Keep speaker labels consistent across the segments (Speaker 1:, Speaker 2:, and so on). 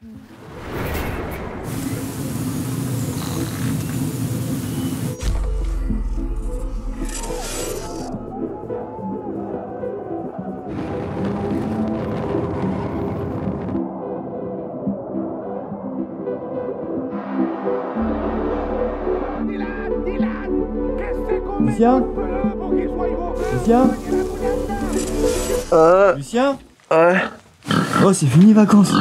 Speaker 1: Lucien? Lucien? Lucien?
Speaker 2: Ouais.
Speaker 1: Oh, c'est fini les vacances.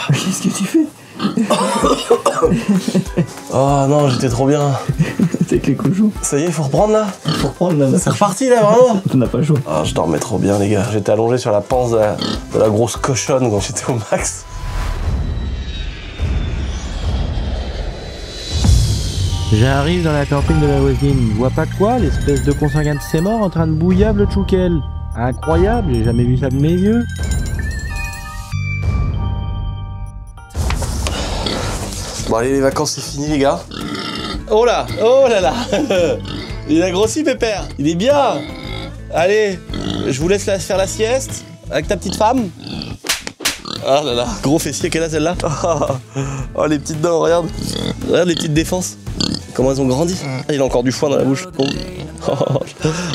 Speaker 1: Qu'est-ce que tu fais?
Speaker 2: Oh non, j'étais trop bien.
Speaker 1: T'es avec les cochons.
Speaker 2: Ça y est, faut reprendre là?
Speaker 1: Faut reprendre là.
Speaker 2: C'est reparti là, vraiment?
Speaker 1: On n'a pas chaud.
Speaker 2: Ah, je dormais trop bien, les gars. J'étais allongé sur la panse de la grosse cochonne quand j'étais au max.
Speaker 1: J'arrive dans la campagne de la voisine. Je vois pas quoi, l'espèce de consanguin de ses morts en train de bouillable le tchoukel. Incroyable, j'ai jamais vu ça de mes yeux.
Speaker 2: Bon allez, les vacances c'est fini les gars. Oh là là. Il a grossi Pépère, il est bien. Allez, je vous laisse faire la sieste avec ta petite femme. Ah là là, gros fessier qu'elle a celle-là. Oh les petites dents, regarde. Regarde les petites défenses. Comment elles ont grandi. Ah, il a encore du foin dans la bouche.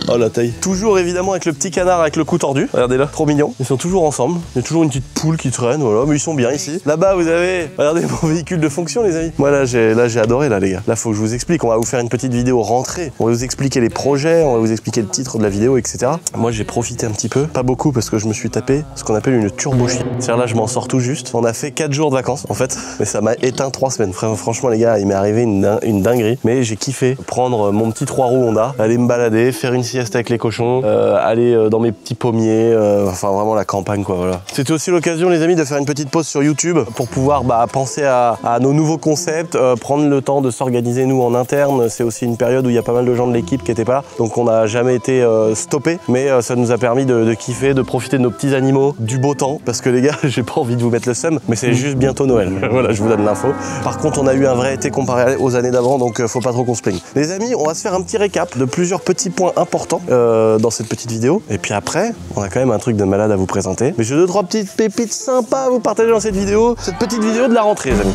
Speaker 2: Oh la taille. Toujours évidemment avec le petit canard avec le cou tordu. Regardez là, trop mignon. Ils sont toujours ensemble. Il y a toujours une petite poule qui traîne, voilà. Mais ils sont bien ici. Là-bas vous avez, regardez mon véhicule de fonction les amis. Moi là j'ai adoré là les gars. Là faut que je vous explique. On va vous faire une petite vidéo rentrée. On va vous expliquer les projets, on va vous expliquer le titre de la vidéo, etc. Moi j'ai profité un petit peu. Pas beaucoup parce que je me suis tapé ce qu'on appelle une turbo chienne. C'est-à-dire là je m'en sors tout juste. On a fait 4 jours de vacances en fait. Mais ça m'a éteint 3 semaines. Franchement les gars, il m'est arrivé une dinguerie. Mais j'ai kiffé prendre mon petit 3 roues Honda, aller me balader, faire une sieste avec les cochons, aller dans mes petits pommiers, enfin vraiment la campagne quoi, voilà. C'était aussi l'occasion les amis de faire une petite pause sur YouTube pour pouvoir penser à nos nouveaux concepts, prendre le temps de s'organiser nous en interne. C'est aussi une période où il y a pas mal de gens de l'équipe qui étaient pas là, donc on n'a jamais été stoppé, mais ça nous a permis de kiffer, de profiter de nos petits animaux, du beau temps, parce que les gars, j'ai pas envie de vous mettre le seum, mais c'est juste bientôt Noël. Voilà, je vous donne l'info. Par contre, on a eu un vrai été comparé aux années d'avant, donc faut pas trop qu'on se plaigne. Les amis, on va se faire un petit récap de plusieurs petits points importants dans cette petite vidéo. Et puis après, on a quand même un truc de malade à vous présenter. Mais j'ai 2-3 petites pépites sympas à vous partager dans cette vidéo. Cette petite vidéo de la rentrée, les amis.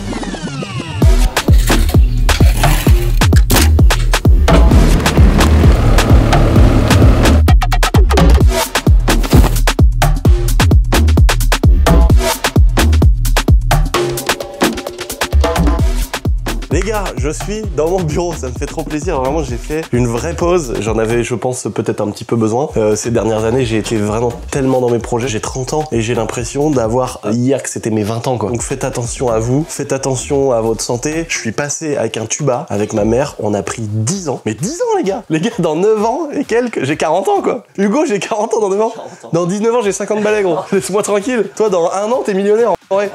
Speaker 2: Les gars, je suis dans mon bureau, ça me fait trop plaisir, vraiment j'ai fait une vraie pause, j'en avais je pense peut-être un petit peu besoin. Ces dernières années j'ai été vraiment tellement dans mes projets, j'ai 30 ans et j'ai l'impression d'avoir hier que c'était mes 20 ans quoi. Donc faites attention à vous, faites attention à votre santé. Je suis passé avec un tuba, avec ma mère, on a pris 10 ans. Mais 10 ans les gars dans 9 ans et quelques, j'ai 40 ans quoi. Hugo j'ai 40 ans dans 9 ans. Dans 19 ans j'ai 50 balais gros, laisse-moi tranquille. Toi dans 1 an t'es millionnaire en vrai.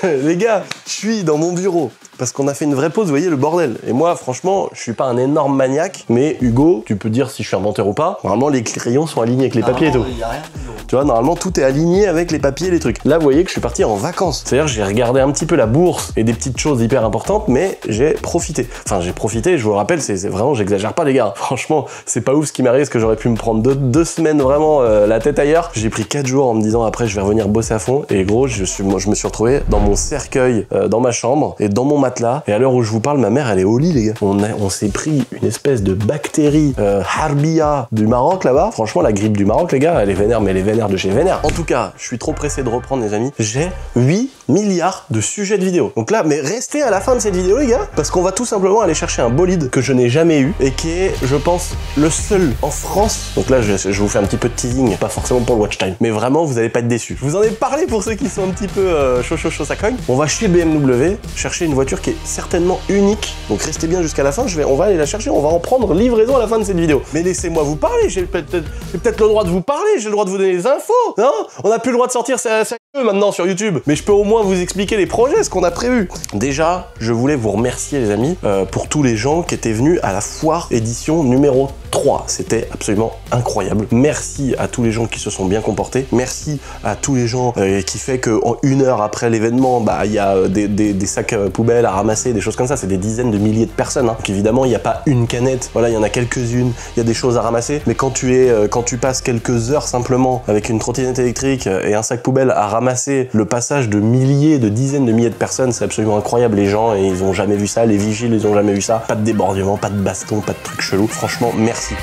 Speaker 2: Les gars, je suis dans mon bureau. Parce qu'on a fait une vraie pause, vous voyez le bordel. Et moi, franchement, je suis pas un énorme maniaque, mais Hugo, tu peux dire si je suis un menteur ou pas. Normalement, les crayons sont alignés avec les papiers et tout.
Speaker 3: Y a rien.
Speaker 2: Tu vois, normalement, tout est aligné avec les papiers et les trucs. Là, vous voyez que je suis parti en vacances. C'est-à-dire, j'ai regardé un petit peu la bourse et des petites choses hyper importantes, mais j'ai profité. Enfin, j'ai profité, je vous le rappelle, c'est vraiment, j'exagère pas, les gars. Franchement, c'est pas ouf ce qui m'arrive, parce que j'aurais pu me prendre deux semaines vraiment la tête ailleurs. J'ai pris 4 jours en me disant, après, je vais revenir bosser à fond. Et gros, je me suis retrouvé dans mon cercueil, dans ma chambre et dans mon matelas. Et à l'heure où je vous parle, ma mère, elle est au lit, les gars. On s'est pris une espèce de bactérie Harbia du Maroc, là-bas. Franchement, la grippe du Maroc, les gars, elle est vénère, mais elle est vénère de chez vénère. En tout cas, je suis trop pressé de reprendre, les amis. J'ai 8 milliards de sujets de vidéo. Donc là, mais restez à la fin de cette vidéo, les gars, parce qu'on va tout simplement aller chercher un bolide que je n'ai jamais eu et qui est, je pense, le seul en France. Donc là, je vous fais un petit peu de teasing, pas forcément pour le watch time, mais vraiment, vous allez pas être déçus. Je vous en ai parlé pour ceux qui sont un petit peu chaud, ça cogne. On va chez BMW chercher une voiture qui est certainement unique. Donc restez bien jusqu'à la fin, on va aller la chercher, on va en prendre livraison à la fin de cette vidéo. Mais laissez-moi vous parler, j'ai peut-être le droit de vous parler, j'ai le droit de vous donner les infos, non? On n'a plus le droit de sortir ça maintenant sur YouTube, mais je peux au moins vous expliquer les projets, ce qu'on a prévu. Déjà, je voulais vous remercier les amis pour tous les gens qui étaient venus à la foire édition numéro 3. C'était absolument incroyable. Merci à tous les gens qui se sont bien comportés. Merci à tous les gens qui fait qu'en 1 heure après l'événement, il y a des sacs poubelles à ramasser, des choses comme ça. C'est des dizaines de milliers de personnes. Hein. Donc évidemment, il n'y a pas une canette. Voilà, il y en a quelques-unes. Il y a des choses à ramasser. Mais quand tu passes quelques heures simplement avec une trottinette électrique et un sac poubelle à ramasser ramasser le passage de milliers, de dizaines de milliers de personnes, c'est absolument incroyable. Les gens, et ils ont jamais vu ça, les vigiles, ils ont jamais vu ça. Pas de débordement, pas de baston, pas de trucs chelous. Franchement, merci.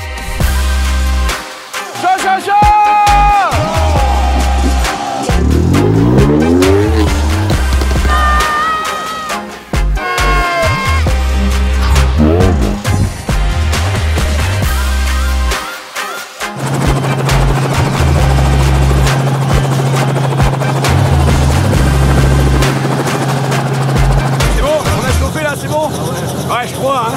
Speaker 3: Ouais, je crois, hein.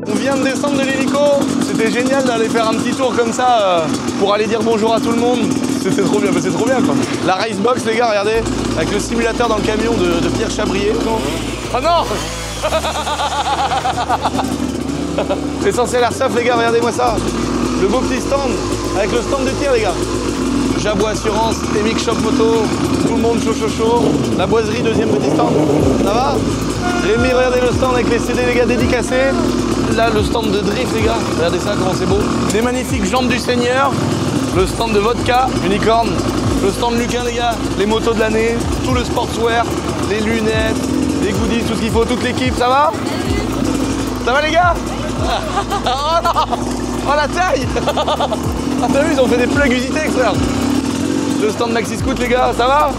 Speaker 2: On vient de descendre de l'hélico. C'était génial d'aller faire un petit tour comme ça pour aller dire bonjour à tout le monde. C'était trop bien, c'est trop bien quoi. La Racebox, les gars, regardez, avec le simulateur dans le camion de Pierre Chabrier. Oh non. L'essentiel Airsoft, les gars, regardez-moi ça. Le beau petit stand, avec le stand de tir, les gars. Jabot Assurance, Emic Shop Moto, tout le monde chaud. La boiserie, deuxième petit stand. Ça va? Rémi, regardez le stand avec les CD, les gars, dédicacés. Là, le stand de drift, les gars. Regardez ça, comment c'est beau. Des magnifiques jambes du Seigneur. Le stand de vodka, unicorne. Le stand Luquin, les gars. Les motos de l'année. Tout le sportswear. Les lunettes. Les goodies, tout ce qu'il faut, toute l'équipe, ça va? Ça va les gars? Oh non! Oh la taille! Ah t'as vu, ils ont fait des plugs Usitex, frère! Le stand Maxi Scoot, les gars, ça va?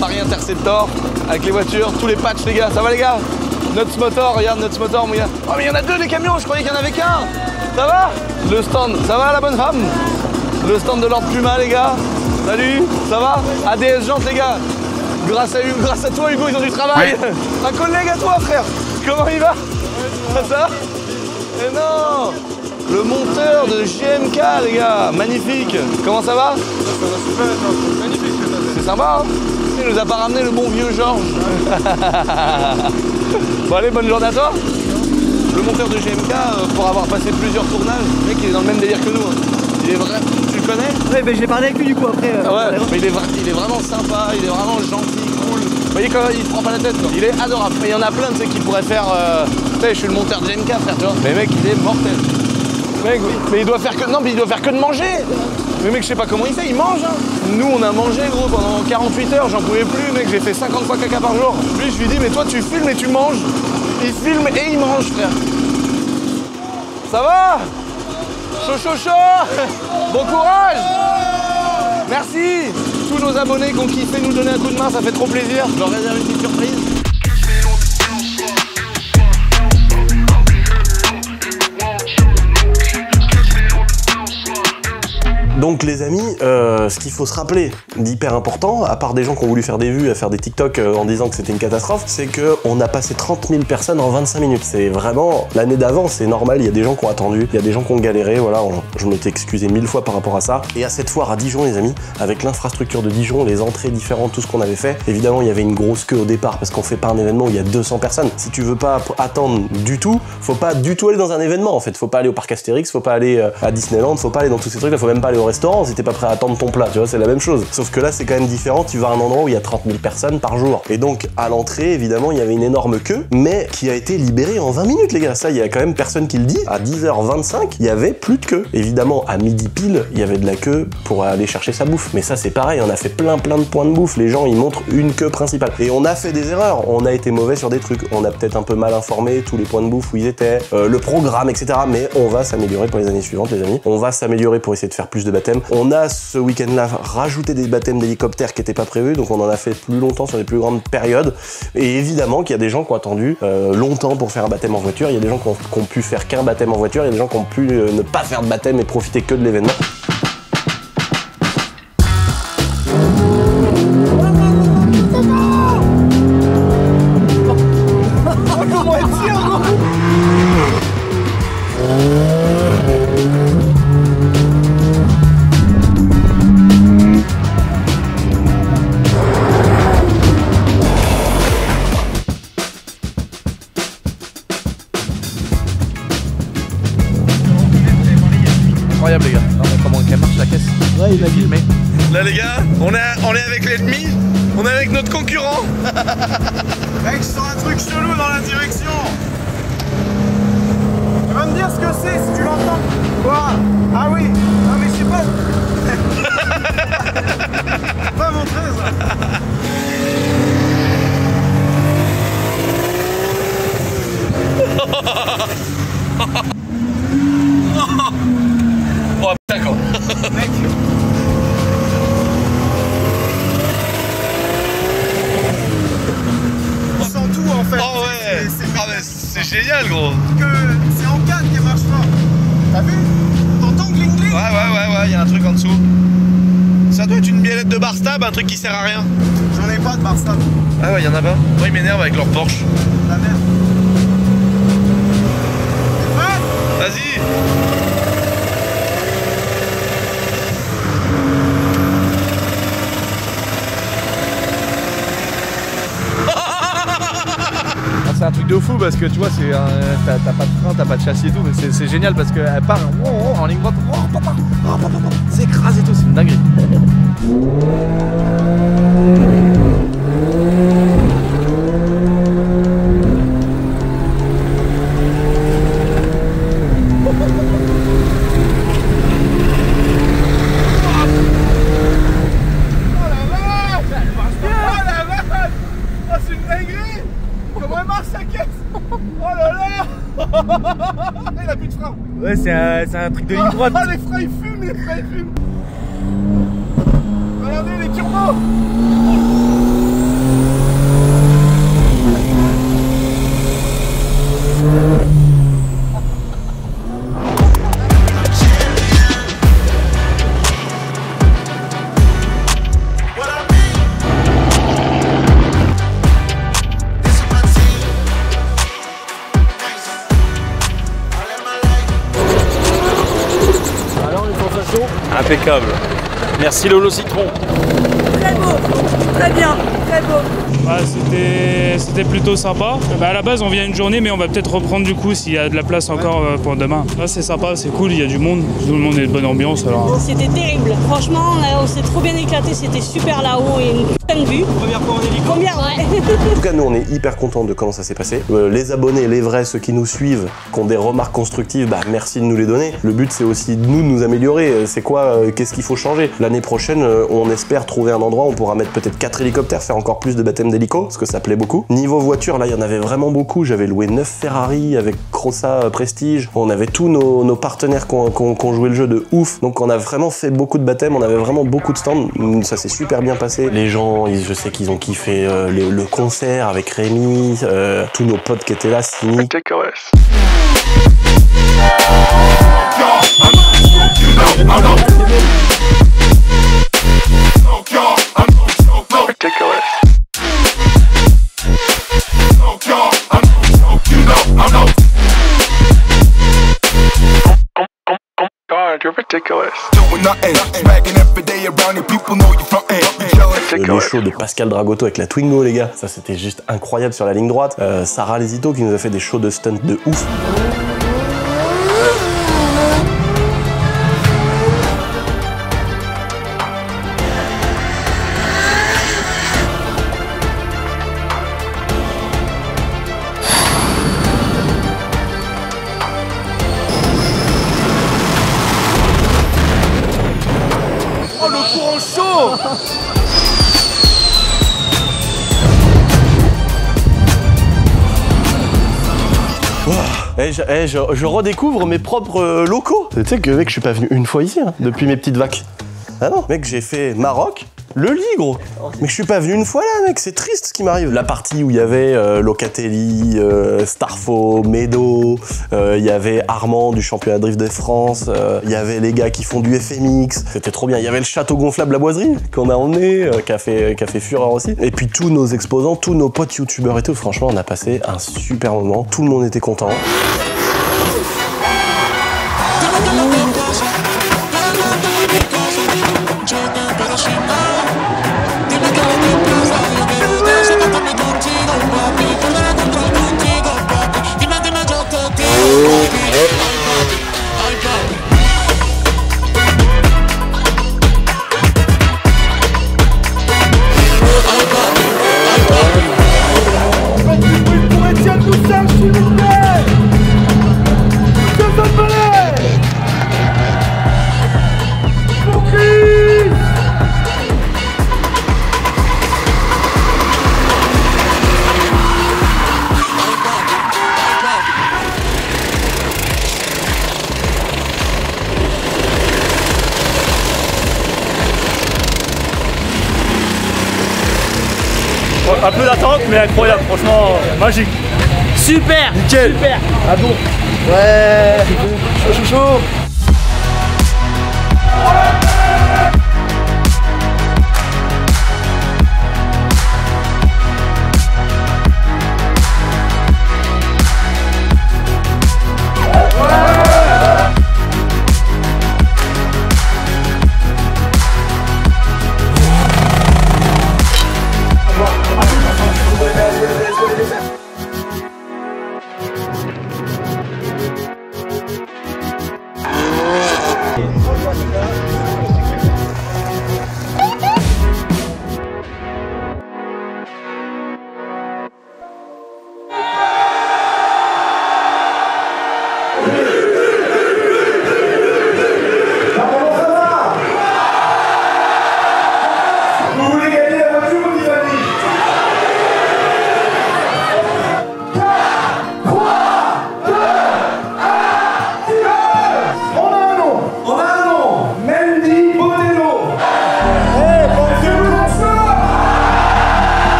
Speaker 2: Paris Interceptor, avec les voitures, tous les patchs, les gars, ça va les gars? Nuts Motor, regarde Nuts Motor, mon gars. Oh mais il y en a deux, les camions, je croyais qu'il y en avait qu'un! Ça va? Le stand, ça va la bonne femme? Le stand de Lord Puma, les gars. Salut, ça va? ADS Jantes, les gars. Grâce à toi, Hugo, ils ont du travail. Ouais. Un collègue à toi, frère. Comment il va? Ça? Et non! Le monteur de GMK, les gars. Magnifique. Comment ça va? Ça va super, magnifique. C'est sympa, hein? Il nous a pas ramené le bon vieux Georges. Bon, allez, bonne journée à toi. Le monteur de GMK, pour avoir passé plusieurs tournages, le mec, il est dans le même délire que nous. Hein. Il est vrai. Tu le connais?
Speaker 4: Ouais, mais j'ai parlé avec lui du coup après.
Speaker 2: Ouais, mais il est vraiment sympa, il est vraiment gentil, cool. Vous voyez quand il se prend pas la tête, quoi. Il est adorable. Mais il y en a plein, tu sais, qui pourraient faire. Tu sais, je suis le monteur de GMK, frère, tu vois. Mais mec, il est mortel. Mec, mais il doit faire que. Non, mais il doit faire que de manger. Mais mec, je sais pas comment il fait, il mange. Hein. Nous, on a mangé, gros, pendant 48 heures, j'en pouvais plus, mec, j'ai fait 50 fois caca par jour. Lui, je lui dis, mais toi, tu filmes et tu manges. Il filme et il mange, frère. Ça va? Chaud. Bon courage. Merci. Tous nos abonnés qui ont kiffé nous donner un coup de main, ça fait trop plaisir. Je leur réserve une petite surprise. Donc les amis, ce qu'il faut se rappeler d'hyper important, à part des gens qui ont voulu faire des vues, à faire des TikTok en disant que c'était une catastrophe, c'est qu'on a passé 30 000 personnes en 25 minutes. C'est vraiment, l'année d'avant, c'est normal, il y a des gens qui ont attendu, il y a des gens qui ont galéré, voilà, je m'étais excusé 1000 fois par rapport à ça. Et à cette foire à Dijon, les amis, avec l'infrastructure de Dijon, les entrées différentes, tout ce qu'on avait fait, évidemment, il y avait une grosse queue au départ, parce qu'on fait pas un événement où il y a 200 personnes. Si tu veux pas attendre du tout, faut pas du tout aller dans un événement, en fait. Faut pas aller au parc Astérix, faut pas aller à Disneyland, faut pas aller dans tous ces trucs-là, faut même pas aller au restaurant si t'es pas prêt à attendre ton plat, tu vois, c'est la même chose. Sauf que là, c'est quand même différent, tu vas à un endroit où il y a 30 000 personnes par jour. Et donc, à l'entrée, évidemment, il y avait une énorme queue, mais qui a été libérée en 20 minutes, les gars. Ça, il y a quand même personne qui le dit. À 10h25, il y avait plus de queue. Évidemment, à midi pile, il y avait de la queue pour aller chercher sa bouffe. Mais ça, c'est pareil, on a fait plein de points de bouffe. Les gens, ils montrent une queue principale. Et on a fait des erreurs. On a été mauvais sur des trucs. On a peut-être un peu mal informé tous les points de bouffe où ils étaient, le programme, etc. Mais on va s'améliorer pour les années suivantes, les amis. On va s'améliorer pour essayer de faire plus de baptêmes. On a ce week-end-là rajouté des baptêmes d'hélicoptères qui n'étaient pas prévus, donc on en a fait plus longtemps sur les plus grandes périodes. Et évidemment qu'il y a des gens qui ont attendu longtemps pour faire un baptême en voiture. Il y a des gens qui ont pu faire qu'un baptême en voiture. Il y a des gens qui ont pu ne pas faire de baptême et profiter que de l'événement. Incroyable les gars. Non, mais comment elle marche la caisse?
Speaker 4: Ouais, il m'a dit.
Speaker 2: Là les gars, on est avec l'ennemi, on est avec notre concurrent.
Speaker 3: Mec, je sens un truc chelou dans la direction. Tu vas me dire ce que c'est si tu l'entends. Quoi? Ah oui. Ah mais je sais pas. Pas montrer ça.
Speaker 2: Oh putain quoi.
Speaker 3: Mec. On sent tout en fait.
Speaker 2: Oh ouais. Ah mais c'est génial gros.
Speaker 3: Que c'est en 4 qui marche pas. T'as vu? T'entends gling gling?
Speaker 2: Ouais, y a un truc en dessous. Ça doit être une miellette de Barstab, un truc qui sert à rien.
Speaker 3: J'en ai pas de Barstab.
Speaker 2: Ah ouais, y'en a pas. Moi ils m'énervent avec leur Porsche.
Speaker 3: La merde. T'es prêt?
Speaker 2: Vas-y.
Speaker 4: C'est un truc de fou parce que tu vois, t'as pas de frein, t'as pas de châssis et tout, mais c'est génial parce qu'elle part en ligne droite, c'est écrasé et tout, c'est une dinguerie.
Speaker 3: Il a plus de frein.
Speaker 4: Ouais, c'est un truc de ligne droite.
Speaker 3: Ah, les freins ils fument, Regardez les turbos.
Speaker 2: Impeccable. Merci Lolo Citron.
Speaker 5: Très beau, très bien, très beau.
Speaker 6: Bah, c'était plutôt sympa. Bah, à la base on vient une journée mais on va peut-être reprendre du coup s'il y a de la place encore pour demain. Là c'est sympa, c'est cool, il y a du monde, tout le monde est de bonne ambiance alors.
Speaker 5: C'était terrible, franchement on s'est trop bien éclaté, c'était super là-haut et une putain de vue.
Speaker 3: Première fois en hélico.
Speaker 5: Première, ouais.
Speaker 2: En tout cas, nous, on est hyper contents de comment ça s'est passé. Les abonnés, les vrais, ceux qui nous suivent, qui ont des remarques constructives, bah merci de nous les donner. Le but, c'est aussi de nous améliorer. C'est quoi, qu'est-ce qu'il faut changer? L'année prochaine, on espère trouver un endroit où on pourra mettre peut-être 4 hélicoptères, faire encore plus de baptêmes d'hélico, parce que ça plaît beaucoup. Niveau voiture, là, il y en avait vraiment beaucoup. J'avais loué 9 Ferrari avec Crossa Prestige. On avait tous nos partenaires qui ont joué le jeu de ouf. Donc, on a vraiment fait beaucoup de baptêmes. On avait vraiment beaucoup de stands. Ça s'est super bien passé. Les gens, je sais qu'ils ont kiffé le concert avec Rémi, tous nos potes qui étaient là, Cynic. Le show de Pascal Dragotto avec la Twingo, les gars, ça c'était juste incroyable sur la ligne droite. Sarah Lesito qui nous a fait des shows de stunt de ouf.
Speaker 3: Oh le courant chaud.
Speaker 2: Je redécouvre mes propres locaux. Tu sais que mec, je suis pas venu une fois ici, hein, depuis mes petites vacs. Ah non, mec, j'ai fait Maroc, le lit, gros. Mais je suis pas venu une fois là, mec, c'est triste ce qui m'arrive. La partie où il y avait Locatelli, Starfo, Medo, il y avait Armand du championnat de drift de France, il y avait les gars qui font du FMX, c'était trop bien. Il y avait le château gonflable La Boiserie qu'on a emmené, qui a fait fureur aussi. Et puis tous nos exposants, tous nos potes youtubeurs et tout, franchement, on a passé un super moment. Tout le monde était content.
Speaker 4: Un peu d'attente, mais incroyable, franchement, magique.
Speaker 7: Super.
Speaker 4: Nickel.
Speaker 7: Super.
Speaker 4: Ah bon. Ouais. Chaud, chaud, chaud.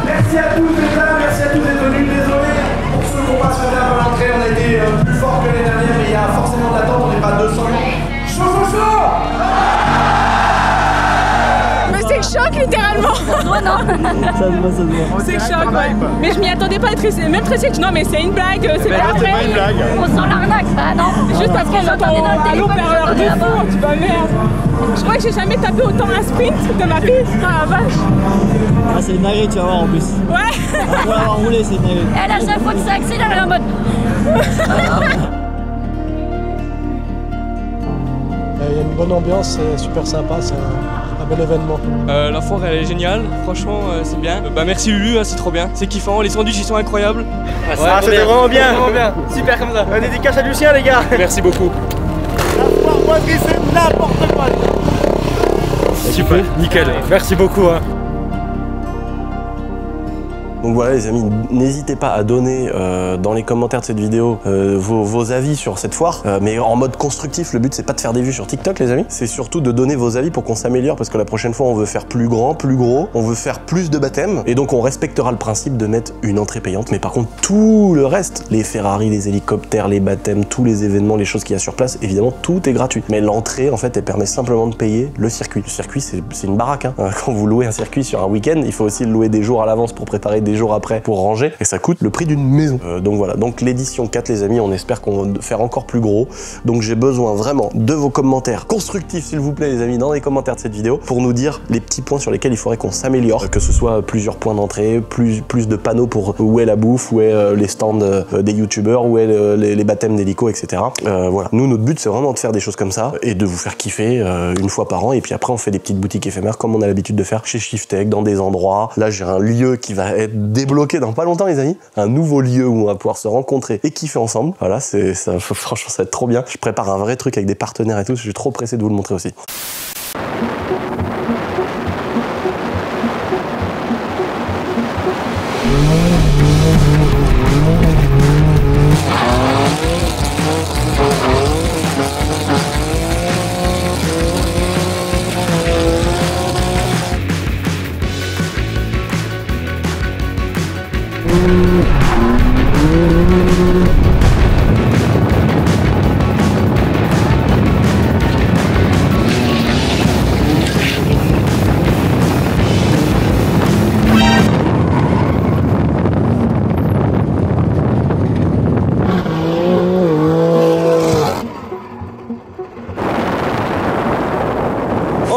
Speaker 3: Merci à tous d'être là, merci à tous d'être venus. Désolé pour ceux qui n'ont pas sauté avant l'entrée, on a été plus fort que l'année dernière, mais il y a forcément de l'attente, on n'est pas 200. Chaud, chaud, chaud!
Speaker 8: Mais c'est que choc littéralement.
Speaker 7: Toi non.
Speaker 8: Ça se voit. C'est que choc, ouais. Mais je m'y attendais pas à être même très non mais c'est une blague, c'est pas vrai.
Speaker 4: C'est pas une blague.
Speaker 7: On sent l'arnaque, bah non.
Speaker 8: Juste parce qu'on entend un haut-parleur de fou, tu vas merde. Je crois que j'ai jamais tapé autant un sprint de ma vie. Ah la vache.
Speaker 9: Ah c'est une dinguerie, tu vas voir en plus.
Speaker 8: Ouais.
Speaker 9: Après avoir roulé, c'est une dinguerie.
Speaker 7: Et à chaque fois que ça accélère, elle est en mode.
Speaker 10: Il y a une bonne ambiance, c'est super sympa, c'est un bel événement.
Speaker 11: La foire elle est géniale, franchement c'est bien. Merci Lulu, hein, c'est trop bien, c'est kiffant, les sandwichs ils sont incroyables.
Speaker 4: Ah, c'était vraiment bien. Super comme ça. Dédicace à Lucien les gars.
Speaker 11: Merci beaucoup.
Speaker 4: La foire boiserie c'est n'importe quoi. Super, nickel, merci beaucoup. Hein.
Speaker 2: Donc voilà les amis, n'hésitez pas à donner dans les commentaires de cette vidéo vos avis sur cette foire, mais en mode constructif. Le but c'est pas de faire des vues sur TikTok les amis, c'est surtout de donner vos avis pour qu'on s'améliore, parce que la prochaine fois on veut faire plus grand, plus gros, on veut faire plus de baptêmes, et donc on respectera le principe de mettre une entrée payante, mais par contre tout le reste, les Ferrari, les hélicoptères, les baptêmes, tous les événements, les choses qu'il y a sur place, évidemment tout est gratuit. Mais l'entrée en fait elle permet simplement de payer le circuit. Le circuit c'est une baraque, hein. Quand vous louez un circuit sur un week-end, il faut aussi le louer des jours à l'avance pour préparer des jours après pour ranger, et ça coûte le prix d'une maison. Donc voilà, donc l'édition 4 les amis, on espère qu'on va faire encore plus gros. Donc j'ai besoin vraiment de vos commentaires constructifs s'il vous plaît les amis, dans les commentaires de cette vidéo, pour nous dire les petits points sur lesquels il faudrait qu'on s'améliore, que ce soit plusieurs points d'entrée, plus de panneaux pour où est la bouffe, où est les stands des youtubeurs, où est les baptêmes d'hélico, etc. Voilà, nous notre but c'est vraiment de faire des choses comme ça et de vous faire kiffer une fois par an, et puis après on fait des petites boutiques éphémères comme on a l'habitude de faire chez Shiftech, dans des endroits. Là j'ai un lieu qui va être débloqué dans pas longtemps les amis, un nouveau lieu où on va pouvoir se rencontrer et kiffer ensemble. Voilà, ça, franchement ça va être trop bien. Je prépare un vrai truc avec des partenaires et tout, je suis trop pressé de vous le montrer aussi.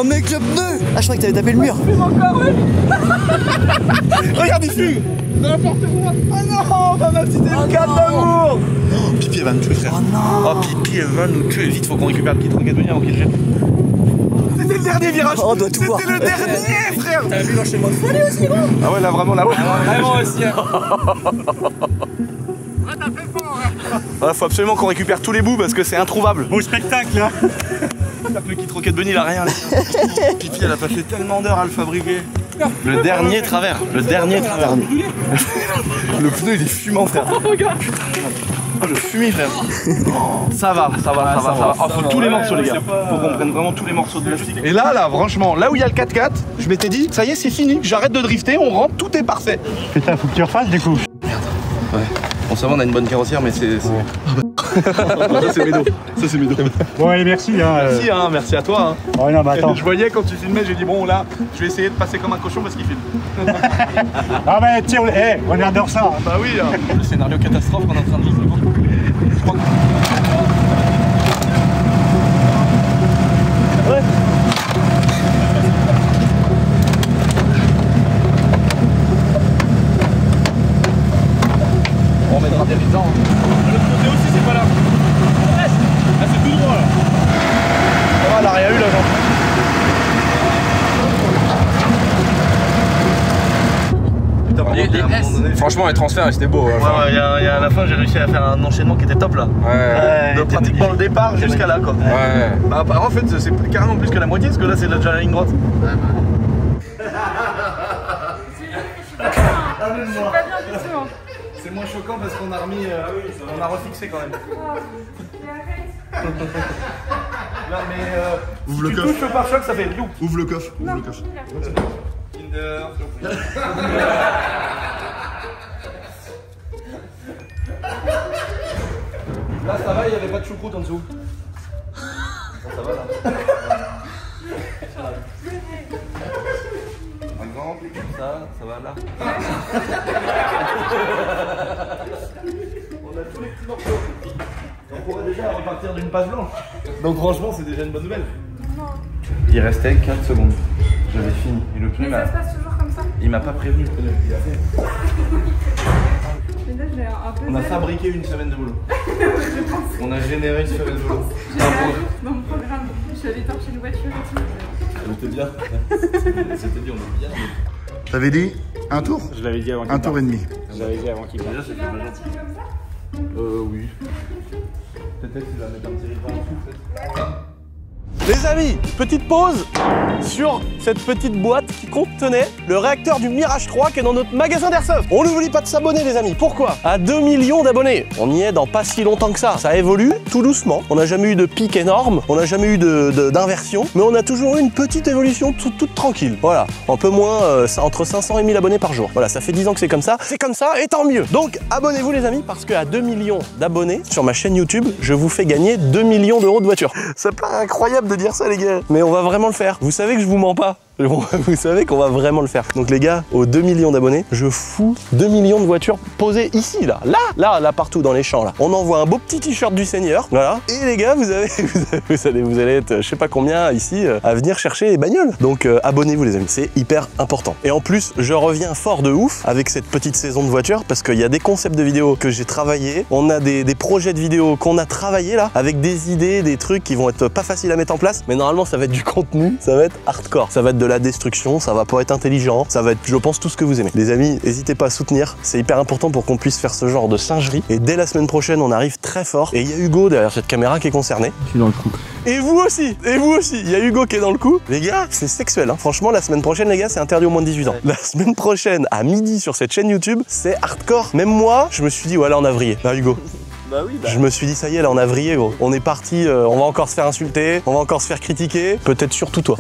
Speaker 9: Oh mec, le pneu! Ah je crois que t'avais tapé le mur.
Speaker 4: Regarde il fume. N'importe quoi. Oh non, maman c'était le cas d'amour. Pipi elle va nous tuer frère. Oh non. Oh Pipi elle va nous tuer. Vite faut qu'on récupère le petit tronquet de venir avant qu'il jette. C'était le dernier virage.
Speaker 9: Oh, on doit tout voir.
Speaker 4: C'était le dernier frère. T'as vu l'enchaînement de folie aussi gros. Ah ouais là vraiment là. Vraiment aussi. Hein.
Speaker 3: Ah t'as fait fort hein.
Speaker 4: Ah, faut absolument qu'on récupère tous les bouts parce que c'est introuvable. Beau spectacle là. Le kit Rocket Bunny il a rien là. Pipi elle a passé tellement d'heures à le fabriquer. Le dernier travers. Le dernier travers. Le pneu il est fumant frère.
Speaker 3: Regarde.
Speaker 4: Oh, le fumier, frère. Ça va. Oh, faut tous les morceaux, les gars. Faut qu'on prenne vraiment tous les morceaux de plastique. Et là, franchement, là où il y a le 4x4, je m'étais dit, ça y est, c'est fini. J'arrête de drifter, on rentre, tout est parfait.
Speaker 10: Putain, faut que tu refasses du coup.
Speaker 4: Merde. Ouais. Bon, ça va, on a une bonne carrossière, mais c'est. Ça, c'est Médo.
Speaker 10: Bon, allez, merci.
Speaker 4: Merci, merci à toi.
Speaker 10: Ouais, non, bah attends.
Speaker 4: Je voyais quand tu filmais, j'ai dit, bon, là, je vais essayer de passer comme un cochon parce qu'il filme.
Speaker 10: Ah, bah tiens, on adore ça.
Speaker 4: Bah oui, le scénario catastrophe qu'on est en train de vivre. Je crois que... Ouais. On mettra des risants. Le côté aussi, c'est pas là. Là, c'est tout droit là. Ça va, elle a rien eu là, genre.
Speaker 12: Franchement, les transferts c'était beau.
Speaker 4: Ouais, à la fin, j'ai réussi à faire un enchaînement qui était top là.
Speaker 12: Ouais.
Speaker 4: De pratiquement le départ jusqu'à là quoi.
Speaker 12: Ouais.
Speaker 4: Bah, en fait, c'est carrément plus que la moitié parce que là, c'est déjà la ligne droite. C'est moins choquant parce qu'on a remis, on a refixé quand même. Non mais
Speaker 13: ouvre le coffre.
Speaker 4: Tu touches le pare-choc, ça fait loup.
Speaker 13: Ouvre le coffre. Ouvre le coffre.
Speaker 4: Là ça va, il n'y avait pas de choucroute en dessous. Bon, ça va là. Un grand pli comme ça va là. On a tous les petits morceaux. On pourrait déjà repartir d'une page blanche. Donc franchement c'est déjà une bonne nouvelle. Il restait 4 secondes. J'avais fini. Et le pneu
Speaker 8: ça se passe toujours comme ça.
Speaker 4: Il m'a pas prévenu le pneu. Il a fait. On a fabriqué une semaine de boulot. On a généré une semaine de boulot.
Speaker 8: Dans mon programme, je suis allée torcher une voiture et tout.
Speaker 4: C'était bien. C'était dit, on est bien.
Speaker 13: T'avais dit un tour?
Speaker 10: Je l'avais dit avant qu'il
Speaker 13: Un tour et demi.
Speaker 10: Je l'avais dit avant qu'il parte.
Speaker 4: Déjà, c'est bien. Oui. Peut-être qu'il va mettre un petit ruban en dessous, peut-être. Les amis, petite pause sur cette petite boîte qui contenait le réacteur du Mirage 3 qui est dans notre magasin d'Airsoft. On n'oublie pas de s'abonner les amis, pourquoi? À 2 millions d'abonnés. On y est dans pas si longtemps que ça. Ça évolue tout doucement. On n'a jamais eu de pic énorme, on n'a jamais eu d'inversion, mais on a toujours eu une petite évolution toute tranquille. Voilà, un peu moins, entre 500 et 1000 abonnés par jour. Voilà, ça fait 10 ans que c'est comme ça et tant mieux. Donc abonnez-vous les amis parce qu'à 2 millions d'abonnés sur ma chaîne YouTube, je vous fais gagner 2 millions d'euros de voiture. Ça paraît incroyable de dire ça les gars, mais on va vraiment le faire. Vous savez que je vous mens pas. Vous savez qu'on va vraiment le faire. Donc les gars, aux 2 millions d'abonnés, je fous 2 millions de voitures posées ici, là, partout dans les champs là. On envoie un beau petit t-shirt du Seigneur, voilà. Et les gars, vous allez être, je sais pas combien ici, à venir chercher les bagnoles. Donc abonnez-vous les amis, c'est hyper important. Et en plus, je reviens fort de ouf avec cette petite saison de voitures parce qu'il y a des concepts de vidéos que j'ai travaillé. On a des projets de vidéos qu'on a travaillé là, avec des idées, des trucs qui vont être pas faciles à mettre en place. Mais normalement, ça va être du contenu, ça va être hardcore, ça va être de la destruction, ça va pas être intelligent, ça va être, je pense, tout ce que vous aimez. Les amis, n'hésitez pas à soutenir, c'est hyper important pour qu'on puisse faire ce genre de singerie. Et dès la semaine prochaine, on arrive très fort. Et il y a Hugo derrière cette caméra qui est concerné.
Speaker 1: Je suis dans le coup.
Speaker 4: Et vous aussi, il y a Hugo qui est dans le coup. Les gars, c'est sexuel, hein. Franchement, la semaine prochaine, les gars, c'est interdit aux moins de 18 ans. La semaine prochaine, à midi, sur cette chaîne YouTube, c'est hardcore. Même moi, je me suis dit, ouais, là, on a vrillé. Là, Hugo. Bah oui, je me suis dit, ça y est, là, on a vrillé, gros. On est parti, on va encore se faire insulter, on va encore se faire critiquer, peut-être surtout toi.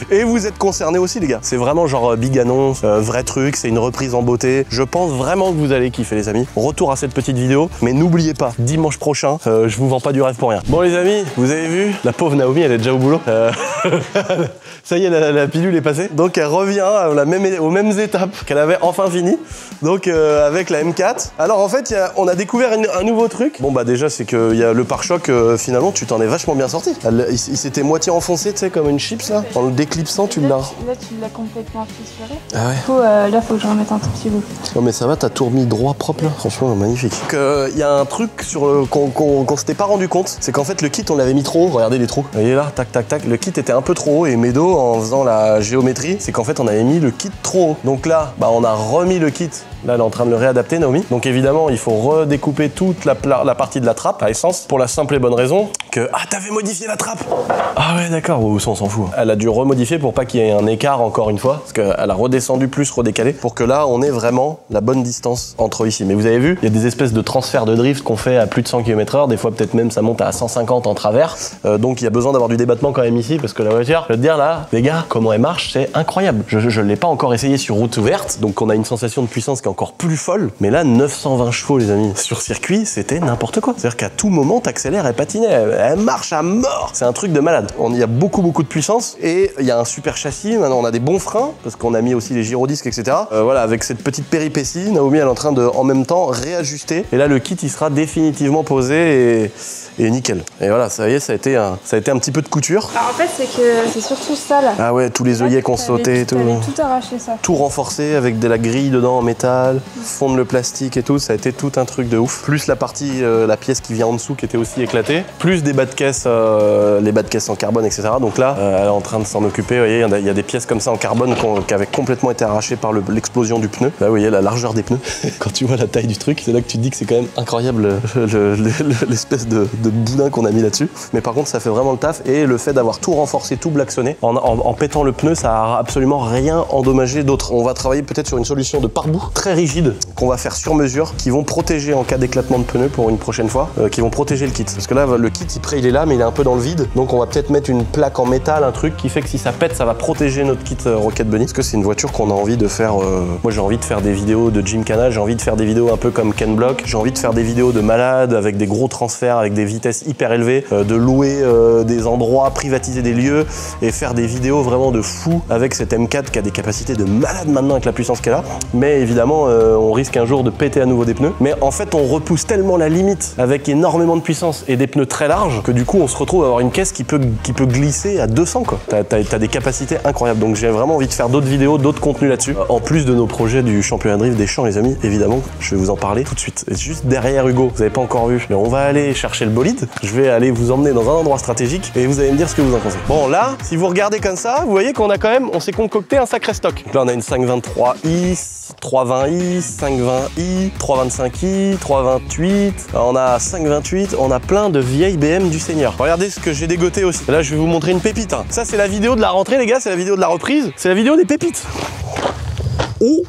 Speaker 4: Et vous êtes concernés aussi, les gars. C'est vraiment genre big annonce, vrai truc, c'est une reprise en beauté. Je pense vraiment que vous allez kiffer, les amis. Retour à cette petite vidéo, mais n'oubliez pas, dimanche prochain, je vous vends pas du rêve pour rien. Bon, les amis, vous avez vu, la pauvre Naomi, elle est déjà au boulot. Ça y est, la pilule est passée. Donc, elle revient aux mêmes étapes qu'elle avait enfin fini. Donc, avec la M4. Alors, en fait, on a découvert un nouveau truc. Bon bah déjà c'est que y a le pare-choc, finalement tu t'en es vachement bien sorti. Il s'était moitié enfoncé, tu sais, comme une chips là. En le déclipsant tu l'as.
Speaker 8: Là tu l'as complètement fissuré.
Speaker 4: Ah ouais.
Speaker 8: Du coup là faut que je remette un tout petit bout.
Speaker 4: Non mais ça va, t'as tout remis droit propre là. Franchement magnifique. Donc y a un truc sur qu'on s'était pas rendu compte, c'est qu'en fait le kit on l'avait mis trop haut. Regardez les trous. Vous voyez là, tac tac tac. Le kit était un peu trop haut et Médo en faisant la géométrie, c'est qu'en fait on avait mis le kit trop haut. Donc là bah on a remis le kit
Speaker 2: Là, elle est en train de le réadapter, Naomi. Donc évidemment, il faut redécouper toute la partie de la trappe à essence pour la simple et bonne raison que... Ah, t'avais modifié la trappe! Ah ouais, d'accord, on s'en fout. Elle a dû remodifier pour pas qu'il y ait un écart encore une fois, parce qu'elle a redescendu plus redécalé, pour que là, on ait vraiment la bonne distance entre ici. Mais vous avez vu, il y a des espèces de transferts de drift qu'on fait à plus de 100 km/h, des fois peut-être même ça monte à 150 en travers. Donc il y a besoin d'avoir du débattement quand même ici, parce que la voiture, je veux te dire là, les gars, comment elle marche, c'est incroyable. Je l'ai pas encore essayé sur route ouverte, donc on a une sensation de puissance qui est encore plus folle. Mais là, 920 chevaux, les amis, sur circuit, c'était n'importe quoi. C'est-à-dire qu'à tout moment, t'accélères, elle patinait, elle marche à mort. C'est un truc de malade. Il y a beaucoup de puissance et il y a un super châssis. Maintenant, on a des bons freins parce qu'on a mis aussi les gyrodisques, etc. Voilà, avec cette petite péripétie, Naomi, elle est en train de, en même temps, réajuster. Et là, le kit, il sera définitivement posé et nickel. Et voilà, ça y est, ça a été un petit peu de couture.
Speaker 8: Alors en fait, c'est que c'est surtout ça là.
Speaker 2: Ah ouais, tous les œillets qu'on sautait et tout.
Speaker 8: Tout arraché ça.
Speaker 2: Tout renforcé avec de la grille dedans en métal, fondre le plastique et tout, ça a été tout un truc de ouf. Plus la partie, la pièce qui vient en dessous qui était aussi éclatée, plus des bas de caisse, les bas de caisse en carbone, etc. Donc là, elle est en train de s'en occuper. Vous voyez, il y a des pièces comme ça en carbone qui avaient complètement été arrachées par l'explosion du pneu. Là, vous voyez la largeur des pneus. Quand tu vois la taille du truc, c'est là que tu te dis que c'est quand même incroyable l'espèce de boudin qu'on a mis là-dessus. Mais par contre, ça fait vraiment le taf. Et le fait d'avoir tout renforcé, tout blacksonné, en pétant le pneu, ça a absolument rien endommagé d'autre. On va travailler peut-être sur une solution de pare-boue très rigide qu'on va faire sur mesure, qui vont protéger en cas d'éclatement de pneu pour une prochaine fois, qui vont protéger le kit. Parce que là, le kit, il est là, mais il est un peu dans le vide. Donc on va peut-être mettre une plaque en métal, un truc qui fait que si ça pète, ça va protéger notre kit Rocket Bunny. Parce que c'est une voiture qu'on a envie de faire. Moi, j'ai envie de faire des vidéos de Gymkhana, j'ai envie de faire des vidéos un peu comme Ken Block, j'ai envie de faire des vidéos de malades avec des gros transferts, avec des vitesses hyper élevées, de louer des endroits, privatiser des lieux et faire des vidéos vraiment de fou avec cette M4 qui a des capacités de malade maintenant avec la puissance qu'elle a. Mais évidemment, on risque un jour de péter à nouveau des pneus. Mais en fait, on repousse tellement la limite avec énormément de puissance et des pneus très larges que du coup, on se retrouve à avoir une caisse qui peut glisser à 200 quoi. T'as des capacités incroyables. Donc j'ai vraiment envie de faire d'autres vidéos, d'autres contenus là-dessus. En plus de nos projets du championnat de drift des champs, les amis, évidemment, je vais vous en parler tout de suite. Et juste derrière Hugo, vous n'avez pas encore vu, mais on va aller chercher le bolide. Je vais aller vous emmener dans un endroit stratégique et vous allez me dire ce que vous en pensez. Bon, là, si vous regardez comme ça, vous voyez qu'on a quand même, on s'est concocté un sacré stock. Donc là, on a une 523i, 320i, 520i, 325i, 328, on a 528, on a plein de vieilles BM du Seigneur. Regardez ce que j'ai dégoté aussi. Là, je vais vous montrer une pépite. Hein. Ça, c'est la vidéo de la rentrée, les gars, c'est la vidéo de la reprise, c'est la vidéo des pépites. Oh!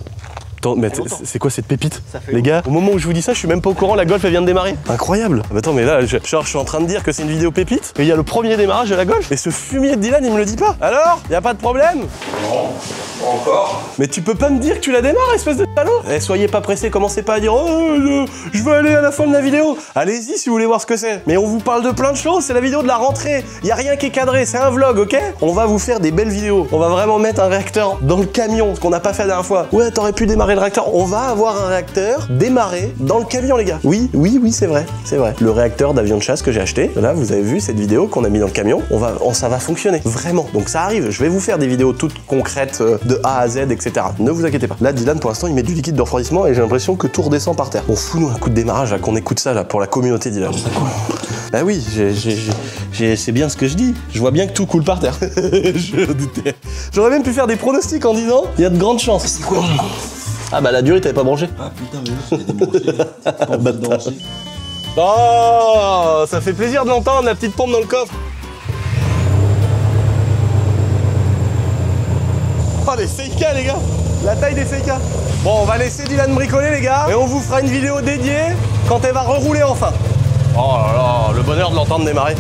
Speaker 2: Attends, mais c'est quoi cette pépite? Les gars, au moment où je vous dis ça, je suis même pas au courant, la Golf elle vient de démarrer. Incroyable. Attends, mais là, je suis en train de dire que c'est une vidéo pépite, et il y a le premier démarrage de la Golf, et ce fumier de Dylan, il me le dit pas. Alors? Y a pas de problème?
Speaker 12: Non, pas encore.
Speaker 2: Mais tu peux pas me dire que tu la démarres, espèce de salaud? Eh, soyez pas pressés, commencez pas à dire oh, je veux aller à la fin de la vidéo. Allez-y si vous voulez voir ce que c'est. Mais on vous parle de plein de choses, c'est la vidéo de la rentrée. Y a rien qui est cadré, c'est un vlog, ok? On va vous faire des belles vidéos. On va vraiment mettre un réacteur dans le camion, ce qu'on n'a pas fait la dernière fois. Ouais, t'aurais pu démarrer le réacteur. On va avoir un réacteur démarré dans le camion, les gars. Oui, c'est vrai, c'est vrai. Le réacteur d'avion de chasse que j'ai acheté, là, vous avez vu cette vidéo qu'on a mis dans le camion, ça va fonctionner, vraiment. Donc ça arrive, je vais vous faire des vidéos toutes concrètes de A à Z, etc. Ne vous inquiétez pas. Là, Dylan, pour l'instant, il met du liquide de refroidissement et j'ai l'impression que tout redescend par terre. On fout nous un coup de démarrage, là, qu'on écoute ça, là, pour la communauté Dylan. Bah oui, c'est bien ce que je dis. Je vois bien que tout coule par terre. Je doutais. J'aurais même pu faire des pronostics en disant, il y a de grandes chances. C'est quoi? Ah bah la durée, t'avais pas branché.
Speaker 12: Ah putain, mais oui, c'était débranché.
Speaker 2: Oh, ça fait plaisir de l'entendre, la petite pompe dans le coffre. Oh, les Seika, les gars. La taille des Seika. Bon, on va laisser Dylan bricoler, les gars. Et on vous fera une vidéo dédiée quand elle va rerouler enfin. Oh là là, le bonheur de l'entendre démarrer.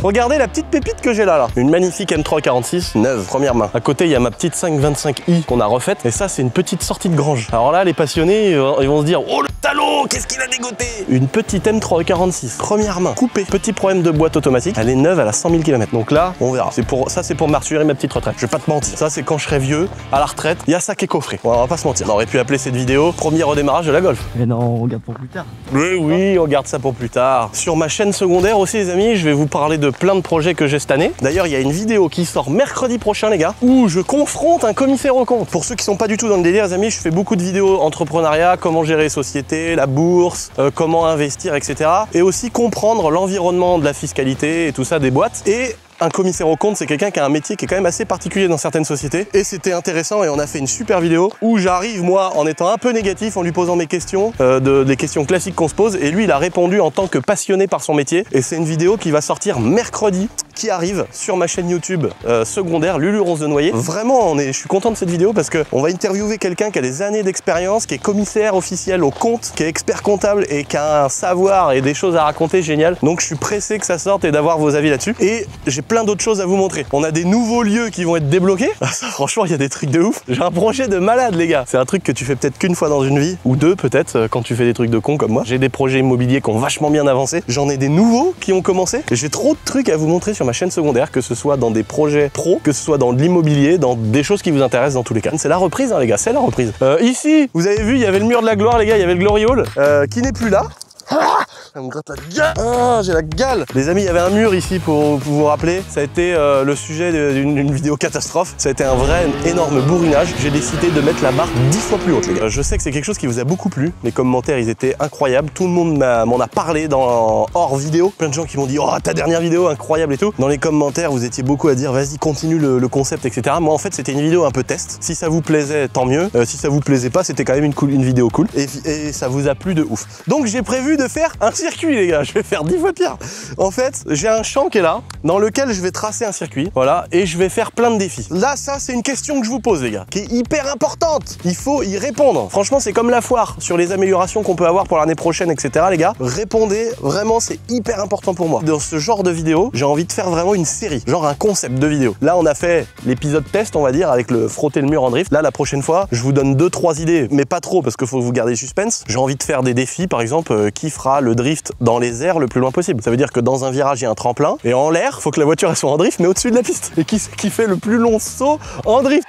Speaker 2: Regardez la petite pépite que j'ai là. Une magnifique M346 neuve, première main. À côté, il y a ma petite 525i qu'on a refaite. Et ça, c'est une petite sortie de grange. Alors là, les passionnés, ils vont se dire, oh le salaud, qu'est-ce qu'il a dégoté? Une petite M346, première main, coupée. Petit problème de boîte automatique. Elle est neuve, elle a 100 000 km. Donc là, on verra. Ça, c'est pour m'assurer ma petite retraite. Je vais pas te mentir. Ça, c'est quand je serai vieux, à la retraite. Il y a ça qui est coffré. On va pas se mentir. On aurait pu appeler cette vidéo premier redémarrage de la Golf.
Speaker 1: Mais non, on regarde pour plus tard.
Speaker 2: Oui, on garde ça pour plus tard. Sur ma chaîne secondaire aussi, les amis, je vais vous parler de plein de projets que j'ai cette année. D'ailleurs, il y a une vidéo qui sort mercredi prochain, les gars, où je confronte un commissaire aux comptes. Pour ceux qui sont pas du tout dans le délire, les amis, je fais beaucoup de vidéos entrepreneuriat, comment gérer les sociétés, la bourse, comment investir, etc. Et aussi comprendre l'environnement de la fiscalité et tout ça des boîtes. Et Un commissaire aux comptes, c'est quelqu'un qui a un métier qui est quand même assez particulier dans certaines sociétés. Et c'était intéressant et on a fait une super vidéo où j'arrive, moi, en étant un peu négatif, en lui posant mes questions, des questions classiques qu'on se pose. Et lui, il a répondu en tant que passionné par son métier. Et c'est une vidéo qui va sortir mercredi, qui arrive sur ma chaîne YouTube secondaire, Lulu Rose de Noyer. Vraiment, je suis content de cette vidéo parce qu'on va interviewer quelqu'un qui a des années d'expérience, qui est commissaire officiel au compte, qui est expert comptable et qui a un savoir et des choses à raconter génial. Donc je suis pressé que ça sorte et d'avoir vos avis là-dessus. Et j'ai plein d'autres choses à vous montrer. On a des nouveaux lieux qui vont être débloqués. Ah, ça, franchement, il y a des trucs de ouf. J'ai un projet de malade, les gars. C'est un truc que tu fais peut-être qu'une fois dans une vie, ou deux peut-être, quand tu fais des trucs de con comme moi. J'ai des projets immobiliers qui ont vachement bien avancé. J'en ai des nouveaux qui ont commencé. J'ai trop de trucs à vous montrer sur ma chaîne secondaire, que ce soit dans des projets pro, que ce soit dans de l'immobilier, dans des choses qui vous intéressent dans tous les cas. C'est la reprise, hein, les gars, c'est la reprise. Ici, vous avez vu, il y avait le mur de la gloire, les gars, il y avait le Glory Hall, qui n'est plus là. Ah, ça me gratte la gueule. Ah, j'ai la gale. Les amis, il y avait un mur ici pour vous rappeler. Ça a été le sujet d'une vidéo catastrophe. Ça a été un vrai énorme bourrinage. J'ai décidé de mettre la barre 10 fois plus haute, les gars. Je sais que c'est quelque chose qui vous a beaucoup plu. Les commentaires, ils étaient incroyables. Tout le monde m'en a parlé dans hors vidéo. Plein de gens qui m'ont dit, oh, ta dernière vidéo, incroyable et tout. Dans les commentaires, vous étiez beaucoup à dire, vas-y, continue le concept, etc. Moi, en fait, c'était une vidéo un peu test. Si ça vous plaisait, tant mieux. Si ça vous plaisait pas, c'était quand même une vidéo cool. Et ça vous a plu de ouf. Donc, j'ai prévu de faire un circuit, les gars. Je vais faire 10 fois pire. En fait, j'ai un champ qui est là, dans lequel je vais tracer un circuit, voilà, et je vais faire plein de défis. Là, ça, c'est une question que je vous pose, les gars, qui est hyper importante. Il faut y répondre. Franchement, c'est comme la foire sur les améliorations qu'on peut avoir pour l'année prochaine, etc., les gars. Répondez, vraiment, c'est hyper important pour moi. Dans ce genre de vidéo, j'ai envie de faire vraiment une série, genre un concept de vidéo. Là, on a fait l'épisode test, on va dire, avec le frotter le mur en drift. Là, la prochaine fois, je vous donne 2-3 idées, mais pas trop, parce qu'il faut vous garder le suspense. J'ai envie de faire des défis, par exemple, qui fera le drift dans les airs le plus loin possible. Ça veut dire que dans un virage, il y a un tremplin, et en l'air, faut que la voiture elle soit en drift, mais au-dessus de la piste. Et qui fait le plus long saut en drift?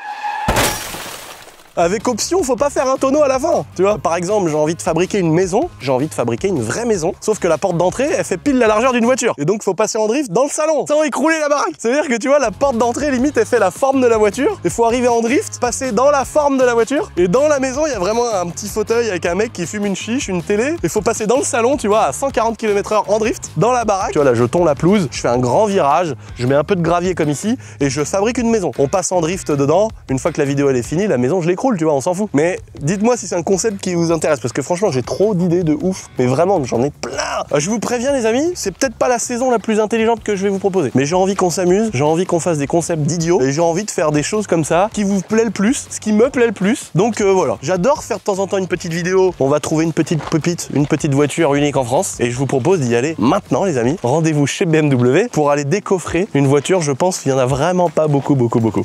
Speaker 2: Avec option, faut pas faire un tonneau à la fin, tu vois. Par exemple, j'ai envie de fabriquer une maison, j'ai envie de fabriquer une vraie maison, sauf que la porte d'entrée, elle fait pile la largeur d'une voiture. Et donc, faut passer en drift dans le salon, sans écrouler la baraque. Ça veut dire que, tu vois, la porte d'entrée, limite, elle fait la forme de la voiture. Il faut arriver en drift, passer dans la forme de la voiture. Et dans la maison, il y a vraiment un petit fauteuil avec un mec qui fume une chiche, une télé. Il faut passer dans le salon, tu vois, à 140 km/h en drift, dans la baraque. Tu vois, là, je tonds la pelouse, je fais un grand virage, je mets un peu de gravier comme ici, et je fabrique une maison. On passe en drift dedans. Une fois que la vidéo, elle est finie, la maison, je l'écroule, tu vois, on s'en fout. Mais dites-moi si c'est un concept qui vous intéresse, parce que franchement, j'ai trop d'idées de ouf. Mais vraiment, j'en ai plein. Je vous préviens, les amis, c'est peut-être pas la saison la plus intelligente que je vais vous proposer. Mais j'ai envie qu'on s'amuse, j'ai envie qu'on fasse des concepts d'idiots, et j'ai envie de faire des choses comme ça qui vous plaît le plus, ce qui me plaît le plus. Donc voilà, j'adore faire de temps en temps une petite vidéo. On va trouver une petite pépite, une petite voiture unique en France. Et je vous propose d'y aller maintenant, les amis. Rendez-vous chez BMW pour aller décoffrer une voiture. Je pense qu'il y en a vraiment pas beaucoup.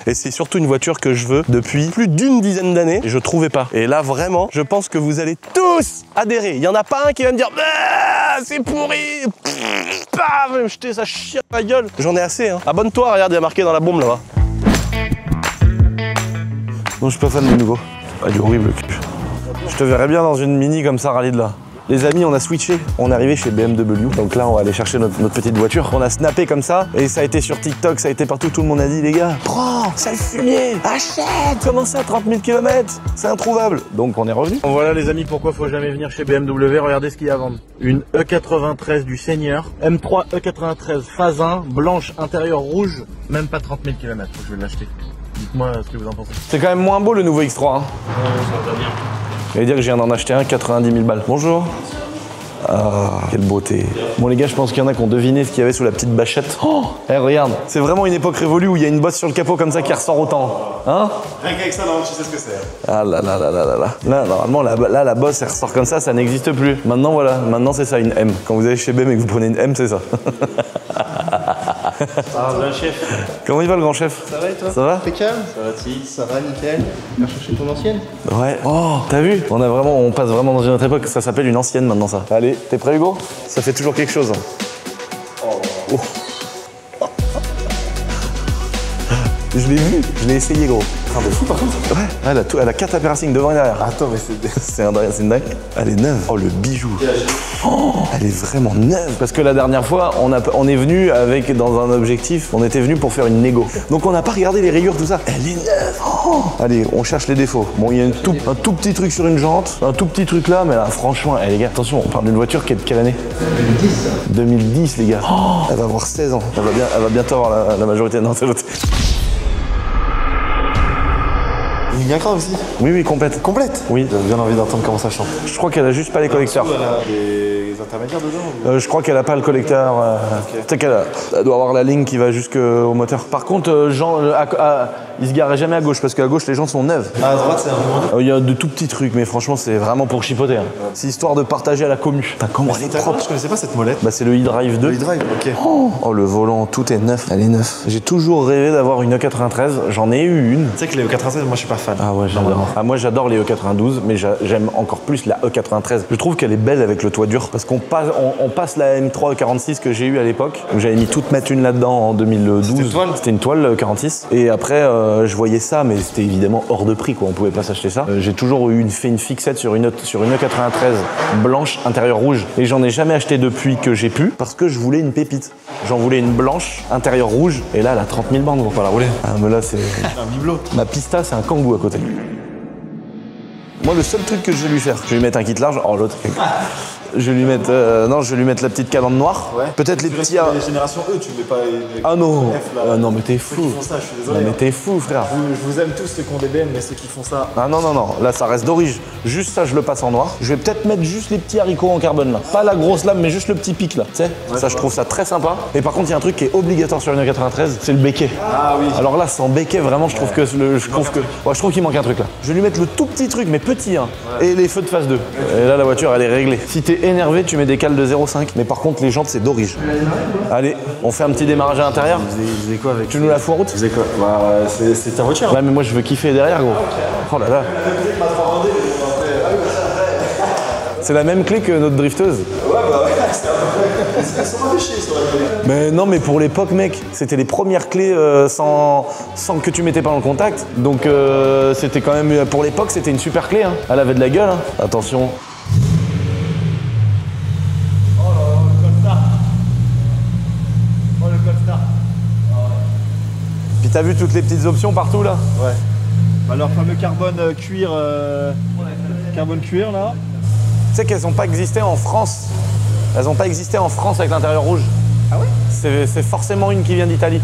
Speaker 2: Et c'est surtout une voiture que je veux depuis plus d'une dizaine d'années et je trouvais pas. Et là, vraiment, je pense que vous allez tous adhérer. Il y en a pas un qui va me dire ah, c'est pourri, je vais me jeter ça chie à ma gueule. J'en ai assez, hein. Abonne-toi, regarde, il y a marqué dans la bombe là-bas. Non, je suis pas fan du nouveau. Ah, il est horrible le cul. Je te verrais bien dans une mini comme ça, rallye de là. Les amis, on a switché, on est arrivé chez BMW, donc là on va aller chercher notre petite voiture. On a snappé comme ça, et ça a été sur TikTok, ça a été partout, tout le monde a dit les gars, prends, sale fumier, achète. Comment ça, 30 000 km? C'est introuvable. Donc on est revenu.
Speaker 1: Voilà les amis, pourquoi faut jamais venir chez BMW, regardez ce qu'il y a à vendre. Une E93 du Seigneur, M3 E93 phase 1, blanche, intérieur rouge, même pas 30 000 km, je vais l'acheter. Dites-moi ce que vous en pensez.
Speaker 4: C'est quand même moins beau le nouveau X3, hein.
Speaker 1: Ça va bien.
Speaker 4: Je vais dire que je viens d'en acheter un, 90 000 balles. Bonjour. Ah, quelle beauté. Bon les gars, je pense qu'il y en a qui ont deviné ce qu'il y avait sous la petite bâchette. Oh, regarde, c'est vraiment une époque révolue où il y a une bosse sur le capot comme ça qui ressort autant. Hein?
Speaker 12: Rien qu'avec ça, non, tu sais ce que c'est.
Speaker 4: Ah là là là là là là. Là, normalement, là, la bosse, elle ressort comme ça n'existe plus. Maintenant, voilà, maintenant c'est ça, une M. Quand vous allez chez BM et que vous prenez une M, c'est ça.
Speaker 1: Ah, le chef.
Speaker 4: Comment il va le grand chef?
Speaker 12: Ça va et toi?
Speaker 4: Ça va?
Speaker 12: Impeccable. Ça va, si, ça va, nickel. Tu vas chercher ton ancienne?
Speaker 4: Ouais. Oh, t'as vu? On passe vraiment dans une autre époque. Ça s'appelle une ancienne maintenant, ça. Allez, t'es prêt, Hugo? Ça fait toujours quelque chose. Oh.
Speaker 2: Je l'ai vu, je l'ai essayé gros.
Speaker 4: Train de fou par contre.
Speaker 2: Ouais, elle a 4 apéracing devant et derrière.
Speaker 4: Attends, mais
Speaker 2: c'est une dingue. Elle est neuve. Oh le bijou. Oh, elle est vraiment neuve. Parce que la dernière fois, on est venu avec dans un objectif, on était venu pour faire une négo. Donc on n'a pas regardé les rayures, tout ça. Elle est neuve. Oh. Allez, on cherche les défauts. Bon, il y a un tout petit truc sur une jante, un tout petit truc là, mais là, franchement, les gars, attention, on parle d'une voiture qui est de quelle année? 2010. 2010, les gars. Oh, elle va avoir 16 ans. Elle va bientôt avoir la majorité. Non, c'est l'autre.
Speaker 4: Il y a un cran aussi.
Speaker 2: Oui, complète.
Speaker 4: Complète?
Speaker 2: Oui.
Speaker 4: J'ai bien envie d'entendre comment ça chante.
Speaker 2: Je crois qu'elle a juste pas les collecteurs.
Speaker 4: Elle a des intermédiaires dedans
Speaker 2: je crois qu'elle a pas le collecteur. Tu sais qu'elle doit avoir la ligne qui va jusqu'au moteur. Par contre, Jean, il se garerait jamais à gauche parce qu'à gauche, les jantes sont neuves.
Speaker 4: À droite, c'est un peu.
Speaker 2: Il y a de tout petits trucs, mais franchement, c'est vraiment pour chipoter. Hein. C'est histoire de partager à la commu. Putain, comment elle est propre.
Speaker 4: Je connaissais pas cette molette.
Speaker 2: Bah, c'est le e-drive 2.
Speaker 4: Le e-drive, ok.
Speaker 2: Oh, le volant, tout est neuf. Elle est neuve. J'ai toujours rêvé d'avoir une E93. J'en ai eu une.
Speaker 4: Tu sais que les E93, moi, je suis pas fan.
Speaker 2: Ah ouais, j'adore. Ah, moi, j'adore les E92, mais j'aime encore plus la E93. Je trouve qu'elle est belle avec le toit dur parce qu'on passe la M3 E46 que j'ai eu à l'époque. J'avais mis toute ma thune là-dedans en 2012. C'était une toile 46. Et après, je voyais ça, mais c'était évidemment hors de prix, quoi. On pouvait pas s'acheter ça. J'ai toujours fait une fixette sur une E93 blanche, intérieur rouge. Et j'en ai jamais acheté depuis que j'ai pu parce que je voulais une pépite. J'en voulais une blanche, intérieur rouge. Et là, elle a 30 000 bandes, on va pas la rouler. Ah, mais là, c'est
Speaker 4: un bibelot.
Speaker 2: Ma pista, c'est un Kangoo à côté. Moi, le seul truc que je vais lui faire, je vais lui mettre un kit large. Oh, l'autre. Je vais lui mettre, non, je vais lui mettre la petite calandre noire. Ouais. Peut-être les petits.
Speaker 4: Les générations E, tu mets pas.
Speaker 2: Ah non.
Speaker 4: F, là.
Speaker 2: Non, mais t'es fou.
Speaker 4: Ceux qui font ça, je suis désolé.
Speaker 2: Non, mais t'es fou, frère.
Speaker 4: Je vous aime tous ceux qui ont des BM, mais ceux qui font ça.
Speaker 2: Ah non. Là, ça reste d'origine. Juste ça, je le passe en noir. Je vais peut-être mettre juste les petits haricots en carbone là. Pas la grosse lame, mais juste le petit pic là. Tu sais. Ouais, ça, je trouve ça très sympa. Et par contre, il y a un truc qui est obligatoire sur une E93, c'est le béquet.
Speaker 4: Ah oui.
Speaker 2: Alors là, sans béquet, vraiment, je trouve que je trouve qu'il manque un truc là. Je vais lui mettre le tout petit truc, mais petit, hein. Ouais. Et les feux de phase 2. Et là, la voiture, elle est réglée. Si t'es énervé, tu mets des cales de 0,5. Mais par contre, les jantes, c'est d'origine. Allez, on fait un petit démarrage à l'intérieur.
Speaker 4: Vous faisiez quoi avec?
Speaker 2: Tu nous la fous en route?
Speaker 4: Vous faisiez quoi? Bah, c'est ta voiture.
Speaker 2: Ouais, mais moi, je veux kiffer derrière, gros. Oh là là. C'est la même clé que notre drifteuse.
Speaker 4: Ouais, bah ouais, ça m'a fait chier sur la clé.
Speaker 2: Mais non, mais pour l'époque, mec, c'était les premières clés sans que tu mettais pas dans le contact. Donc c'était quand même, pour l'époque, c'était une super clé. Hein. Elle avait de la gueule. Hein. Attention.
Speaker 4: Oh là là, le Goldstar. Oh, le Goldstar. Ah ouais.
Speaker 2: Puis t'as vu toutes les petites options partout, là?
Speaker 4: Ouais. Bah, leur fameux carbone cuir, carbone cuir, là.
Speaker 2: Tu sais qu'elles n'ont pas existé en France. Elles n'ont pas existé en France avec l'intérieur rouge.
Speaker 4: Ah ouais?
Speaker 2: C'est forcément une qui vient d'Italie.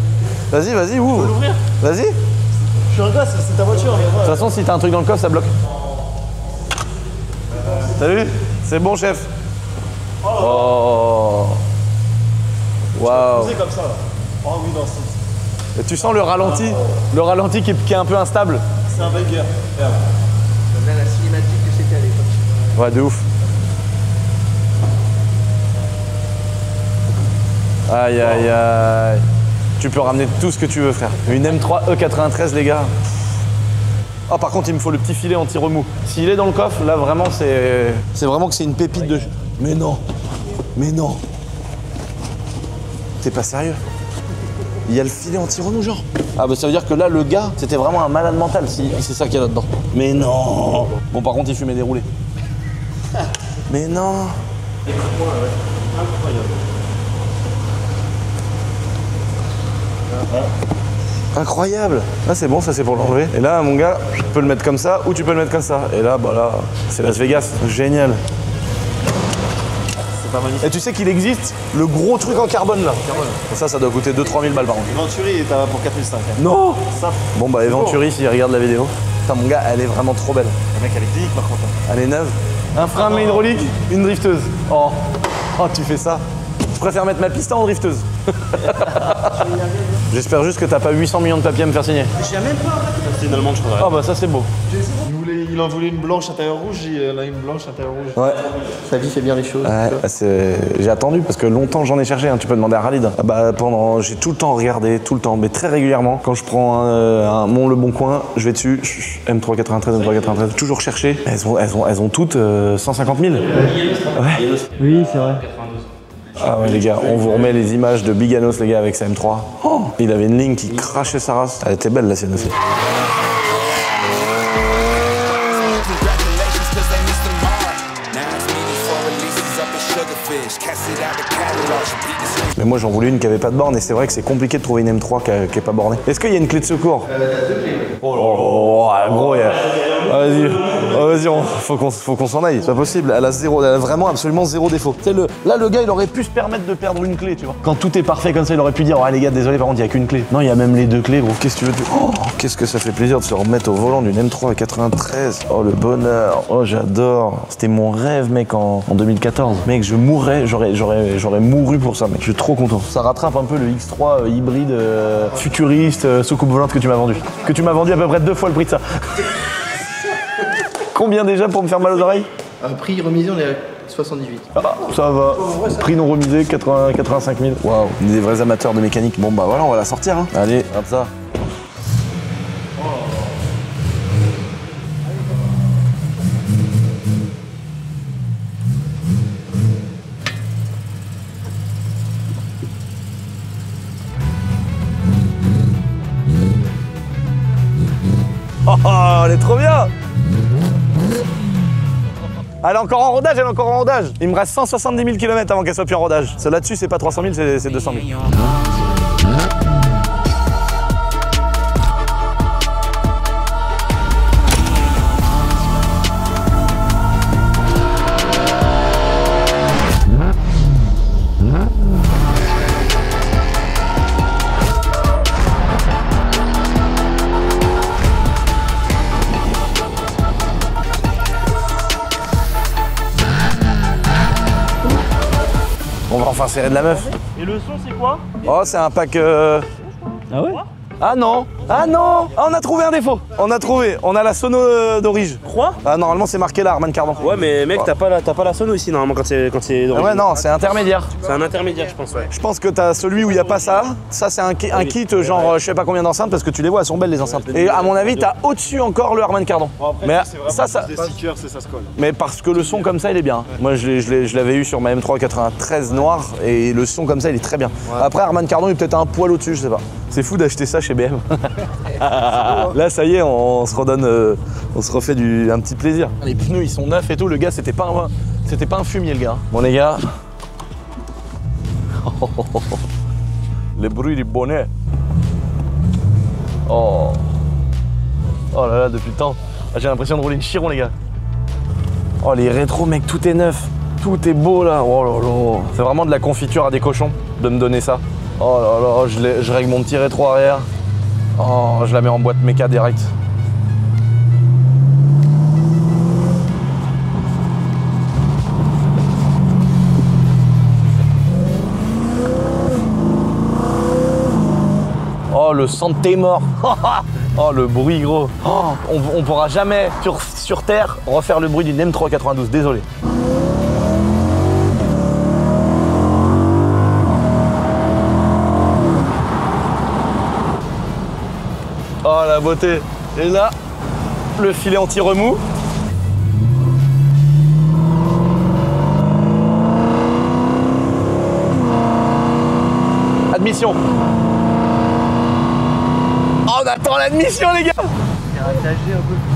Speaker 2: Vas-y, ouvre.
Speaker 4: Faut l'ouvrir.
Speaker 2: Vas-y.
Speaker 4: Je suis un gosse, c'est ta voiture.
Speaker 2: De toute façon, si t'as un truc dans le coffre, ça bloque. T'as vu? C'est bon, chef. Oh. Waouh.
Speaker 4: C'est comme ça, là. Oh oui, non, c'est...
Speaker 2: Et tu sens le ralenti qui est un peu instable.
Speaker 4: C'est un Veiger. Regarde.
Speaker 12: J'aime bien la cinématique que c'était à l'époque.
Speaker 2: Ouais, de ouf. Aïe, aïe, aïe. Tu peux ramener tout ce que tu veux, frère. Une M3 E93, les gars. Ah, par contre, il me faut le petit filet anti-remous. S'il est dans le coffre, là, vraiment, c'est vraiment que c'est une pépite de... Mais non. T'es pas sérieux? Il y a le filet anti-remous, genre. Ah bah ça veut dire que là, le gars, c'était vraiment un malade mental, si c'est ça qu'il y a là-dedans. Mais non. Bon, par contre, il fumait des roulés. Mais non. Incroyable. Là, c'est bon, ça c'est pour l'enlever. Et là, mon gars, tu peux le mettre comme ça ou tu peux le mettre comme ça. Et là, bah là, c'est Las Vegas. Génial.
Speaker 4: C'est pas magnifique.
Speaker 2: Et tu sais qu'il existe le gros truc en carbone là. Ça doit coûter 2-3 000 balles par an.
Speaker 4: Venturi, t'as pour 4 500.
Speaker 2: Non.
Speaker 4: Ça.
Speaker 2: Bon bah Venturi, s'il regarde la vidéo. Putain, mon gars, elle est vraiment trop belle.
Speaker 4: Le mec, elle est clinique par contre.
Speaker 2: Elle est neuve. Un frein mais hydraulique, une drifteuse. Oh, tu fais ça. Je préfère mettre ma pista en drifteuse. J'espère juste que t'as pas 800 millions de papiers à me faire signer.
Speaker 4: J'ai même pas. C'est une allemande, je crois.
Speaker 2: Oh bah ça c'est beau.
Speaker 4: Il en voulait une blanche intérieur rouge, il en a une blanche intérieur rouge.
Speaker 2: Ouais.
Speaker 12: Sa vie fait bien les choses.
Speaker 2: Ouais, j'ai attendu parce que longtemps j'en ai cherché, hein. Tu peux demander à Khalid. Ah bah j'ai tout le temps regardé, mais très régulièrement. Quand je prends un Le Bon Coin, je vais dessus, M393, toujours chercher. Elles ont toutes 150 000. Ouais.
Speaker 12: Oui, c'est vrai.
Speaker 2: Ah ouais les gars, on vous remet les images de Biganos les gars avec sa M3. Oh, il avait une ligne qui crachait sa race. Elle était belle la sienne aussi. Mais moi j'en voulais une qui avait pas de borne et c'est vrai que c'est compliqué de trouver une M3 qui est pas bornée. Est-ce qu'il y a une clé de secours? Oh gros, vas-y, faut qu'on s'en aille, c'est pas possible. Elle a vraiment absolument zéro défaut. Là le gars il aurait pu se permettre de perdre une clé, tu vois. Quand tout est parfait comme ça, il aurait pu dire, oh les gars désolé par contre il y a qu'une clé. Non, il y a même les deux clés gros, qu'est-ce que tu veux dire? Oh, qu'est-ce que ça fait plaisir de se remettre au volant d'une M3 à 93. Oh le bonheur, oh j'adore. C'était mon rêve mec en 2014. Mec je mourrais, j'aurais mouru pour ça mec, je suis trop content. Ça rattrape un peu le X3 hybride futuriste soucoupe volante que tu m'as vendu. Que tu m'as vendu à peu près 2 fois le prix de ça. Combien déjà pour me faire mal aux oreilles?
Speaker 12: Prix remisé, on est à 78.
Speaker 2: Ah, ça va. Prix non remisé, 85 000. Waouh. On est des vrais amateurs de mécanique. Bon bah voilà, on va la sortir. Hein. Allez, regarde ça. Oh, elle est trop bien! Elle est encore en rodage, Il me reste 170 000 km avant qu'elle soit plus en rodage. Là-dessus, c'est pas 300 000, c'est 200 000. On va enfin serrer de la meuf.
Speaker 1: Et le son c'est quoi?
Speaker 2: Oh c'est un pack Ah ouais? Ah non! Ah non! Ah, on a trouvé un défaut! On a la sono d'origine.
Speaker 1: Quoi?
Speaker 2: Ah normalement c'est marqué là, Harman Kardon.
Speaker 14: Ouais mais mec t'as pas la sono ici normalement quand c'est d'origine.
Speaker 2: Ah ouais non, c'est intermédiaire.
Speaker 14: C'est un intermédiaire je pense ouais.
Speaker 2: Je pense que t'as celui où il n'y a pas ça. Ça c'est un kit genre je sais pas combien d'enceintes parce que tu les vois, elles sont belles les enceintes. Et à mon avis t'as au-dessus encore le Harman Kardon.
Speaker 15: Bon, après,
Speaker 2: mais
Speaker 15: ça des stickers, ça se colle.
Speaker 2: Mais parce que le son comme ça il est bien. Moi je l'avais eu sur ma M3 93 noire et le son comme ça il est très bien. Ouais. Après Harman Kardon il est peut-être un poil au-dessus, je sais pas. C'est fou d'acheter ça chez BM. Là ça y est, on se redonne, on se refait un petit plaisir. Les pneus ils sont neufs et tout, le gars c'était pas un fumier le gars. Bon les gars, le bruit du bonnet. Oh là là, depuis le temps, j'ai l'impression de rouler une Chiron les gars. Oh les rétros mec, tout est neuf, tout est beau là. Oh là là, c'est vraiment de la confiture à des cochons de me donner ça. Oh là là, je règle mon petit rétro arrière. Oh, je la mets en boîte méca direct. Oh, le santé mort. Oh, le bruit gros. Oh, on pourra jamais sur Terre refaire le bruit d'une M3 92, désolé. Oh la beauté. Et là, le filet anti-remous. Admission. Oh, on attend l'admission les gars.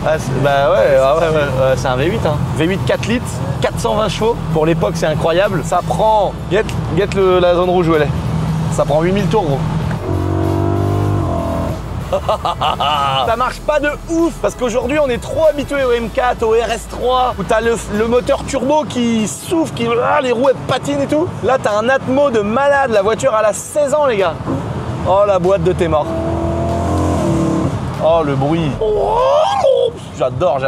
Speaker 2: Ah, bah ouais, c'est un V8 hein. V8 4 litres, 420 chevaux. Pour l'époque c'est incroyable. Ça prend, guette la zone rouge où elle est. Ça prend 8000 tours gros. Ça marche pas de ouf parce qu'aujourd'hui on est trop habitué au M4, au RS3 où t'as le moteur turbo qui souffle, les roues elles patinent et tout. Là t'as un atmo de malade, la voiture elle a 16 ans les gars. Oh la boîte de tes morts. Oh le bruit. J'adore.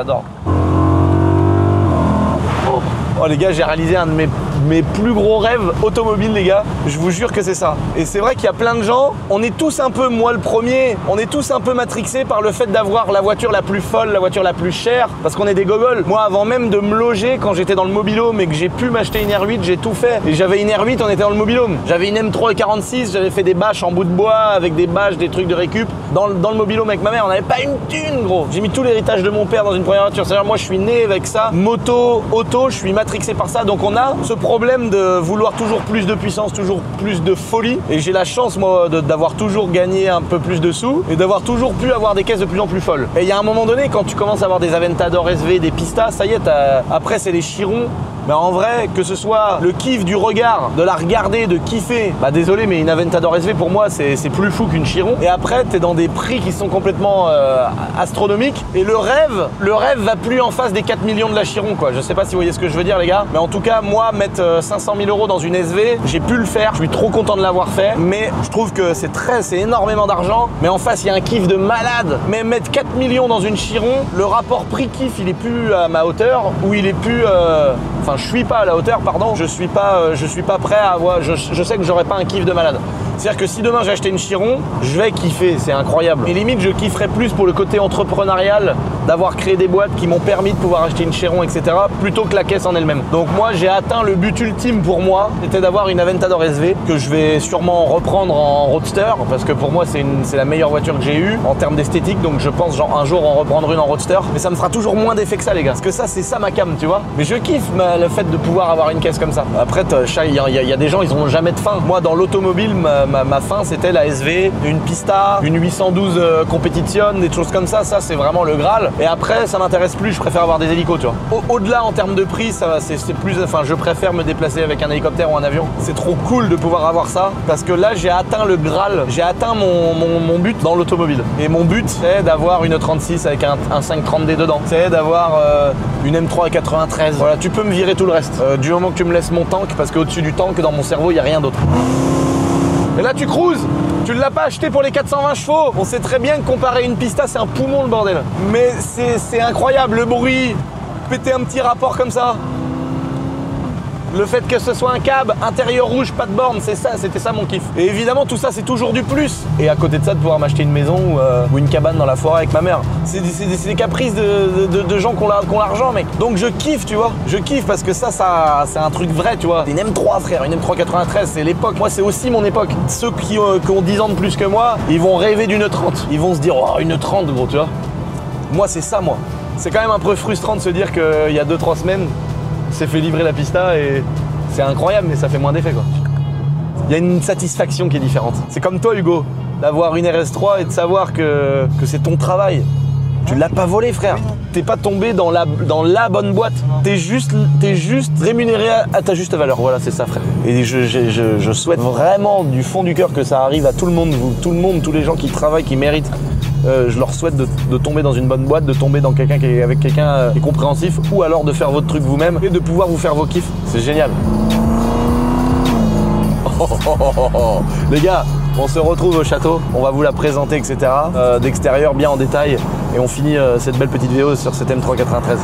Speaker 2: Oh les gars, j'ai réalisé un de mes plus gros rêves automobiles les gars, je vous jure que c'est ça. Et c'est vrai qu'il y a plein de gens, on est tous un peu, moi le premier, on est tous un peu matrixés par le fait d'avoir la voiture la plus folle, la voiture la plus chère, parce qu'on est des gogoles. Moi avant même de me loger, quand j'étais dans le mobil-home et que j'ai pu m'acheter une R8, j'ai tout fait. Et j'avais une R8, on était dans le mobil-home. J'avais une M3 46, j'avais fait des bâches en bout de bois, avec des bâches, des trucs de récup, dans le mobil-home avec ma mère, on n'avait pas une thune gros. J'ai mis tout l'héritage de mon père dans une première voiture, c'est-à-dire moi je suis né avec ça, moto, auto, je suis matrixé par ça, donc on a ce problème problème de vouloir toujours plus de puissance, toujours plus de folie. Et j'ai la chance, moi, d'avoir toujours gagné un peu plus de sous et d'avoir toujours pu avoir des caisses de plus en plus folles. Et il y a un moment donné, quand tu commences à avoir des Aventador SV, des Pistas, ça y est, après c'est les chirons. Mais en vrai, que ce soit le kiff du regard, de la regarder, de kiffer, bah désolé, mais une Aventador SV pour moi c'est plus fou qu'une Chiron. Et après, t'es dans des prix qui sont complètement astronomiques. Et le rêve va plus en face des 4 millions de la Chiron, quoi. Je sais pas si vous voyez ce que je veux dire, les gars. Mais en tout cas, moi, mettre 500 000 € dans une SV, j'ai pu le faire. Je suis trop content de l'avoir fait. Mais je trouve que c'est énormément d'argent. Mais en face, il y a un kiff de malade. Mais mettre 4 millions dans une Chiron, le rapport prix-kiff, il est plus à ma hauteur, ou il est plus. Enfin, je suis pas à la hauteur, pardon. Je suis pas prêt à avoir. Je sais que j'aurais pas un kiff de malade. C'est-à-dire que si demain j'ai acheté une Chiron, je vais kiffer, c'est incroyable. Et limite, je kifferais plus pour le côté entrepreneurial d'avoir créé des boîtes qui m'ont permis de pouvoir acheter une Chiron, etc. plutôt que la caisse en elle-même. Donc moi, j'ai atteint le but ultime pour moi, c'était d'avoir une Aventador SV que je vais sûrement reprendre en roadster parce que pour moi, c'est la meilleure voiture que j'ai eue en termes d'esthétique. Donc je pense genre un jour en reprendre une en roadster. Mais ça me fera toujours moins d'effet que ça, les gars. Parce que ça, c'est ça ma cam, tu vois. Mais je kiffe le fait de pouvoir avoir une caisse comme ça. Après, il y a des gens, ils n'ont jamais de fin. Moi, dans l'automobile, ma fin, c'était la SV, une Pista, une 812 Competition, des choses comme ça. Ça, c'est vraiment le Graal. Et après, ça m'intéresse plus. Je préfère avoir des hélicos, tu vois. Au-delà, en termes de prix, c'est plus. Enfin, je préfère me déplacer avec un hélicoptère ou un avion. C'est trop cool de pouvoir avoir ça parce que là, j'ai atteint le Graal. J'ai atteint mon but dans l'automobile. Et mon but, c'est d'avoir une 36 avec un 530D dedans. C'est d'avoir une M3 93. Voilà, tu peux me virer tout le reste. Du moment que tu me laisses mon tank, parce qu'au-dessus du tank, dans mon cerveau, il n'y a rien d'autre. Et là, tu cruises. Tu ne l'as pas acheté pour les 420 chevaux. On sait très bien que comparer une Pista, c'est un poumon, le bordel. Mais c'est incroyable, le bruit. Péter un petit rapport comme ça. Le fait que ce soit un cab, intérieur rouge, pas de borne, c'était ça mon kiff. Et évidemment, tout ça, c'est toujours du plus. Et à côté de ça, de pouvoir m'acheter une maison ou une cabane dans la forêt avec ma mère. C'est des caprices de gens qui ont l'argent, mec. Donc je kiffe, tu vois. Je kiffe parce que ça c'est un truc vrai, tu vois. Une M3, frère, une M3 93, c'est l'époque. Moi, c'est aussi mon époque. Ceux qui ont 10 ans de plus que moi, ils vont rêver d'une 30. Ils vont se dire, oh, une 30, gros, tu vois. Moi, c'est ça, moi. C'est quand même un peu frustrant de se dire qu'il y a 2-3 semaines, s'est fait livrer la Pista et c'est incroyable, mais ça fait moins d'effet, quoi. Il y a une satisfaction qui est différente. C'est comme toi, Hugo, d'avoir une RS3 et de savoir que c'est ton travail. Tu l'as pas volé, frère. T'es pas tombé dans la bonne boîte. T'es juste rémunéré à ta juste valeur. Voilà, c'est ça, frère. Et je souhaite vraiment du fond du cœur que ça arrive à tout le monde, tous les gens qui travaillent, qui méritent. Je leur souhaite de tomber dans une bonne boîte, de tomber dans avec quelqu'un qui est compréhensif, ou alors de faire votre truc vous-même et de pouvoir vous faire vos kiffs. C'est génial. Les gars, on se retrouve au château, on va vous la présenter, etc. D'extérieur, bien en détail, et on finit cette belle petite vidéo sur cette M393.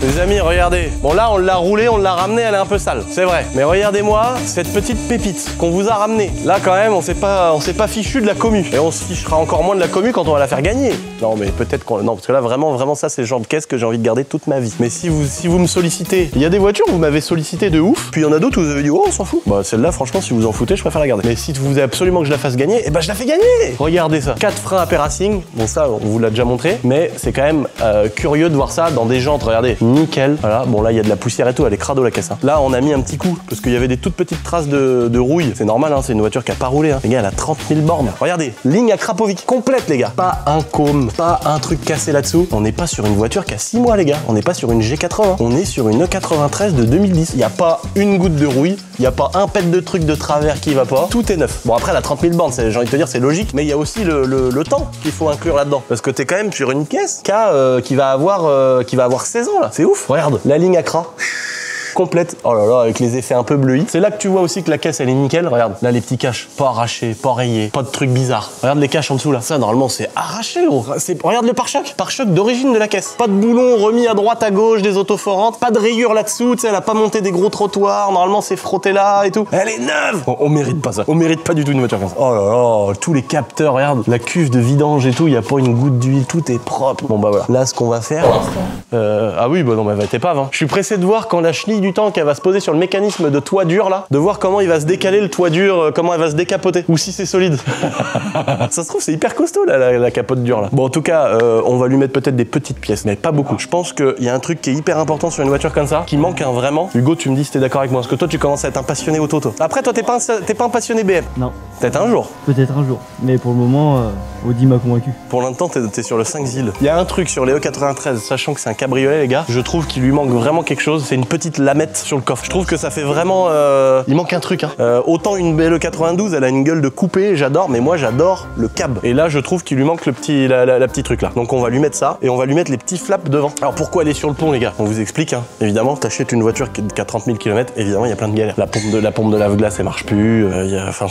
Speaker 2: Les amis, regardez. Bon là, on l'a roulée, on l'a ramenée, elle est un peu sale, c'est vrai. Mais regardez-moi cette petite pépite qu'on vous a ramenée. Là, quand même, on s'est pas fichu de la commu. Et on se fichera encore moins de la commu quand on va la faire gagner. Non, mais peut-être qu'on... Non, parce que là, vraiment, ça, c'est le genre de caisse que j'ai envie de garder toute ma vie. Mais si vous me sollicitez... Il y a des voitures où vous m'avez sollicité de ouf, puis il y en a d'autres où vous avez dit, oh, on s'en fout. Bah, celle-là, franchement, si vous en foutez, je préfère la garder. Mais si vous voulez absolument que je la fasse gagner, eh ben, je la fais gagner. Regardez ça. 4 freins AP Racing. Bon, ça, on vous l'a déjà montré. Mais c'est quand même curieux de voir ça dans des jantes. Regardez. Nickel. Voilà, bon là il y a de la poussière et tout, elle est crado la caisse. Hein. Là on a mis un petit coup parce qu'il y avait des toutes petites traces de rouille. C'est normal, hein, c'est une voiture qui a pas roulé. Hein. Les gars, elle a 30 000 bornes. Regardez, ligne à Krapovic complète, les gars. Pas un côme, pas un truc cassé là-dessous. On n'est pas sur une voiture qui a 6 mois, les gars. On n'est pas sur une G80. On est sur une E93 de 2010. Il n'y a pas une goutte de rouille. Il n'y a pas un pet de truc de travers qui va pas. Tout est neuf. Bon après, elle a 30 000 bornes, j'ai envie de te dire, c'est logique. Mais il y a aussi le temps qu'il faut inclure là-dedans. Parce que t'es quand même sur une caisse qui va avoir 16 ans là. C'est ouf. Regarde, la ligne Accra. Complète. Oh là là, avec les effets un peu bleuis. C'est là que tu vois aussi que la caisse elle est nickel. Regarde, là les petits caches, pas arrachés, pas rayés, pas de trucs bizarres. Regarde les caches en dessous là. Ça normalement c'est arraché, gros. Regarde le pare-choc. Pare-choc d'origine de la caisse. Pas de boulons remis à droite, à gauche des autoforantes. Pas de rayures là-dessous. Tu sais, elle a pas monté des gros trottoirs. Normalement c'est frotté là et tout. Elle est neuve. Bon, on mérite pas ça. On mérite pas du tout une voiture comme ça. Oh là là, tous les capteurs, regarde. La cuve de vidange et tout. Il y a pas une goutte d'huile. Tout est propre. Bon bah voilà. Là ce qu'on va faire. Ah oui, bah non, mais va être épave. Hein. Je suis pressé de voir quand la chenille l'aiguille du temps qu'elle va se poser sur le mécanisme de toit dur là, de voir comment il va se décaler le toit dur, comment elle va se décapoter, ou si c'est solide. Ça se trouve c'est hyper costaud là, la capote dure là. Bon en tout cas, on va lui mettre peut-être des petites pièces, mais pas beaucoup. Je pense qu'il y a un truc qui est hyper important sur une voiture comme ça, qui manque vraiment. Hugo, tu me dis si t'es d'accord avec moi, parce que toi tu commences à être un passionné auto toi. Après toi t'es pas un passionné BM.
Speaker 16: Non.
Speaker 2: Peut-être un jour.
Speaker 16: Peut-être un jour. Mais pour le moment, Audi m'a convaincu.
Speaker 2: Pour l'instant, t'es sur le 5 Zil. Il y a un truc sur les E93, sachant que c'est un cabriolet, les gars, je trouve qu'il lui manque vraiment quelque chose. C'est une petite lamette sur le coffre. Je trouve que ça fait vraiment. Il manque un truc, hein. Autant une BLE92, elle a une gueule de coupé, j'adore, mais moi j'adore le cab. Et là, je trouve qu'il lui manque le petit, la petit truc là. Donc on va lui mettre ça et on va lui mettre les petits flaps devant. Alors pourquoi aller sur le pont, les gars? On vous explique, hein. Évidemment, t'achètes une voiture qui a 30 000 km, évidemment, il y a plein de galères. La pompe de lave-glace, elle marche plus. Enfin,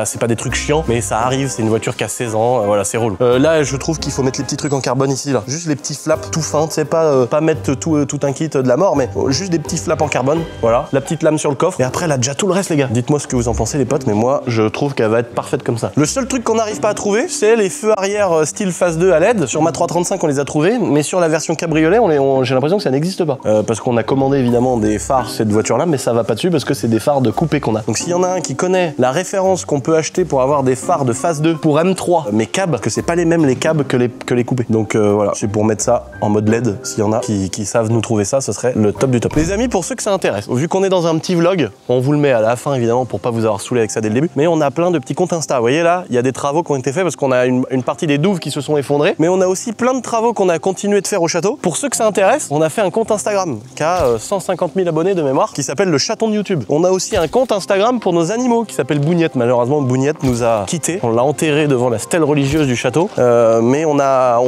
Speaker 2: c'est pas des trucs chiants, mais ça arrive, c'est une voiture qui a 16 ans, voilà, c'est relou. Là, je trouve qu'il faut mettre les petits trucs en carbone ici, là. Juste les petits flaps tout fins, tu sais, pas mettre tout un kit de la mort, mais juste des petits flaps en carbone, voilà. La petite lame sur le coffre, et après, elle a déjà tout le reste, les gars. Dites-moi ce que vous en pensez, les potes, mais moi, je trouve qu'elle va être parfaite comme ça. Le seul truc qu'on n'arrive pas à trouver, c'est les feux arrière style phase 2 à LED. Sur ma 335, on les a trouvés, mais sur la version cabriolet, j'ai l'impression que ça n'existe pas. Parce qu'on a commandé évidemment des phares, cette voiture-là, mais ça va pas dessus parce que c'est des phares de coupé qu'on a. Donc s'il y en a un qui connaît la référence qu'on peut acheter pour avoir des phares de phase 2 pour M3, mais cab, que c'est pas les mêmes les cabs que les coupés. Donc voilà, c'est pour mettre ça en mode LED. S'il y en a qui savent nous trouver ça, ce serait le top du top. Les amis, pour ceux que ça intéresse, vu qu'on est dans un petit vlog, on vous le met à la fin évidemment pour pas vous avoir saoulé avec ça dès le début, mais on a plein de petits comptes Insta. Vous voyez là, il y a des travaux qui ont été faits parce qu'on a une partie des douves qui se sont effondrées, mais on a aussi plein de travaux qu'on a continué de faire au château. Pour ceux que ça intéresse, on a fait un compte Instagram qui a 150 000 abonnés de mémoire, qui s'appelle le chaton de YouTube. On a aussi un compte Instagram pour nos animaux qui s'appelle Bougnette. Malheureusement, Bougnette nous a quittés. On l'a enterré devant la stèle religieuse du château. Mais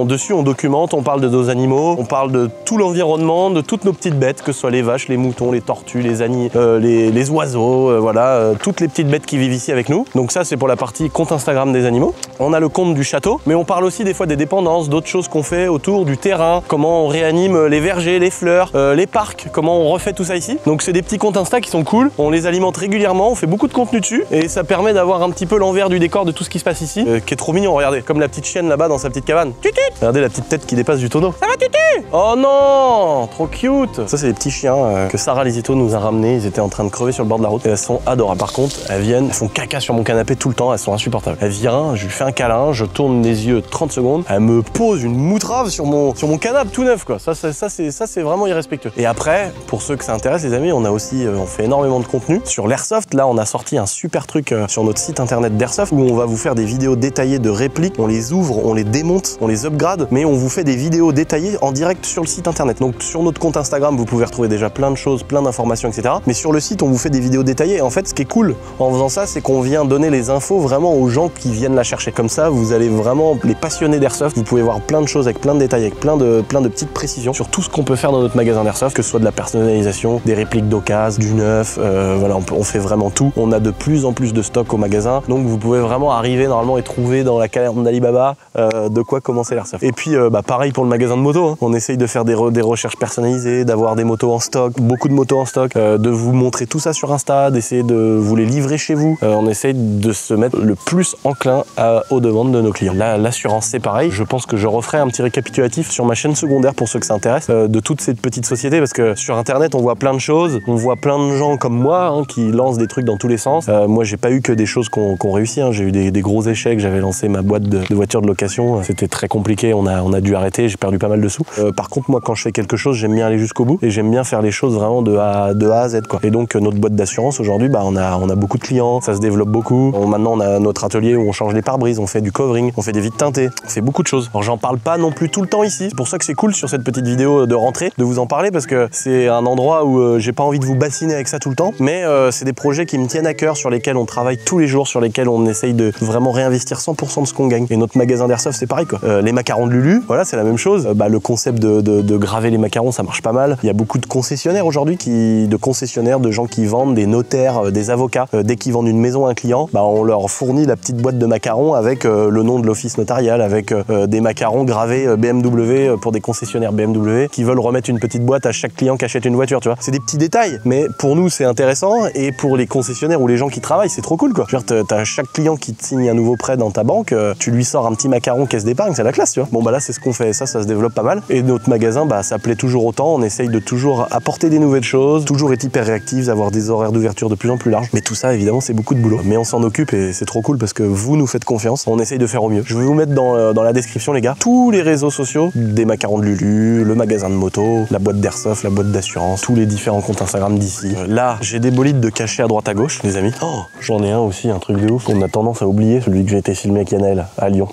Speaker 2: dessus, on documente, on parle de nos animaux, on parle de tout l'environnement, de toutes nos petites bêtes, que ce soit les vaches, les moutons, les tortues, les oiseaux, voilà, toutes les petites bêtes qui vivent ici avec nous. Donc ça, c'est pour la partie compte Instagram des animaux. On a le compte du château, mais on parle aussi des fois des dépendances, d'autres choses qu'on fait autour du terrain, comment on réanime les vergers, les fleurs, les parcs, comment on refait tout ça ici. Donc c'est des petits comptes Insta qui sont cool, on les alimente régulièrement, on fait beaucoup de contenu dessus et ça permet d'avoir un petit peu l'envers du décor de tout ce qui se passe ici, qui est trop mignon, regardez, comme la petite chienne là-bas dans sa petite cabane. Tutut. Regardez la petite tête qui dépasse du tonneau. Ça va Tutu? Oh non, trop cute. Ça c'est les petits chiens que Sarah Lisito nous a ramenés, ils étaient en train de crever sur le bord de la route et elles sont adorables. Par contre, elles font caca sur mon canapé tout le temps, elles sont insupportables. Elle vient, je lui fais un câlin, je tourne les yeux 30 secondes, elle me pose une moutrave sur mon canapé tout neuf quoi. Ça c'est vraiment irrespectueux. Et après, pour ceux que ça intéresse les amis, on a aussi on fait énormément de contenu sur l'airsoft. Là, on a sorti un super truc sur notre site internet d'Airsoft où on va vous faire des vidéos détaillées de répliques, on les ouvre, on les démonte, on les upgrade, mais on vous fait des vidéos détaillées en direct sur le site internet. Donc sur notre compte Instagram, vous pouvez retrouver déjà plein de choses, plein d'informations, etc. Mais sur le site, on vous fait des vidéos détaillées. Et en fait, ce qui est cool en faisant ça, c'est qu'on vient donner les infos vraiment aux gens qui viennent la chercher. Comme ça, vous allez vraiment, les passionnés d'Airsoft, vous pouvez voir plein de choses avec plein de détails, avec plein de petites précisions sur tout ce qu'on peut faire dans notre magasin d'Airsoft, que ce soit de la personnalisation, des répliques d'occasion, du neuf, voilà, on fait vraiment tout. On a de plus en plus de stock au magasin, donc vous pouvez vraiment arriver normalement et trouver dans la caverne d'Alibaba de quoi commencer l'Airsoft. Et puis pareil pour le magasin de motos, hein. On essaye de faire des recherches personnalisées, d'avoir des motos en stock, beaucoup de motos en stock, de vous montrer tout ça sur Insta, d'essayer de vous les livrer chez vous. On essaye de se mettre le plus enclin aux demandes de nos clients. Là, l'assurance c'est pareil, je pense que je referai un petit récapitulatif sur ma chaîne secondaire pour ceux que ça intéresse, de toutes ces petites sociétés, parce que sur internet on voit plein de choses, on voit plein de gens comme moi hein, qui lancent des trucs dans tous les sens. Moi j'ai pas eu que des choses qu'on réussit, hein. J'ai eu des gros échecs, j'avais lancé ma boîte de voitures de location, c'était très compliqué, on a dû arrêter, j'ai perdu pas mal de sous. Par contre moi quand je fais quelque chose j'aime bien aller jusqu'au bout et j'aime bien faire les choses vraiment de A à Z quoi. Et donc notre boîte d'assurance aujourd'hui on a beaucoup de clients, ça se développe beaucoup. Maintenant on a notre atelier où on change les pare-brises, on fait du covering, on fait des vitres teintées, on fait beaucoup de choses. Alors j'en parle pas non plus tout le temps ici, c'est pour ça que c'est cool sur cette petite vidéo de rentrée de vous en parler parce que c'est un endroit où j'ai pas envie de vous bassiner avec ça tout le temps, mais c'est des projets qui me tiennent à cœur, sur lesquels on travaille tous les jours, sur lesquels on essaye de vraiment réinvestir 100% de ce qu'on gagne. Et notre magasin d'Airsoft c'est pareil quoi. Les macarons de Lulu, voilà c'est la même chose. Le concept de graver les macarons ça marche pas mal. Il y a beaucoup de concessionnaires aujourd'hui, de gens qui vendent, des notaires, des avocats. Dès qu'ils vendent une maison à un client, on leur fournit la petite boîte de macarons avec le nom de l'office notarial, avec des macarons gravés BMW pour des concessionnaires BMW qui veulent remettre une petite boîte à chaque client qui achète une voiture, tu vois. C'est des petits détails, mais pour nous c'est intéressant et pour les concessionnaires ou les gens qui travaillent c'est trop cool quoi. Je veux dire, t'as chaque client qui te signe un nouveau prêt dans ta banque, tu lui sors un petit macaron caisse d'épargne, c'est la classe, tu vois. Bon là c'est ce qu'on fait, ça se développe pas mal et Et notre magasin, bah, ça plaît toujours autant. On essaye de toujours apporter des nouvelles choses, toujours être hyper réactifs, avoir des horaires d'ouverture de plus en plus larges. Mais tout ça, évidemment, c'est beaucoup de boulot. Mais on s'en occupe et c'est trop cool parce que vous nous faites confiance. On essaye de faire au mieux. Je vais vous mettre dans la description, les gars, tous les réseaux sociaux des macarons de Lulu, le magasin de moto, la boîte d'airsoft, la boîte d'assurance, tous les différents comptes Instagram d'ici. Là, j'ai des bolides de cachés à droite à gauche, les amis. Oh, j'en ai un aussi, un truc de ouf. On a tendance à oublier, celui que j'ai été filmé avec Yannel à Lyon.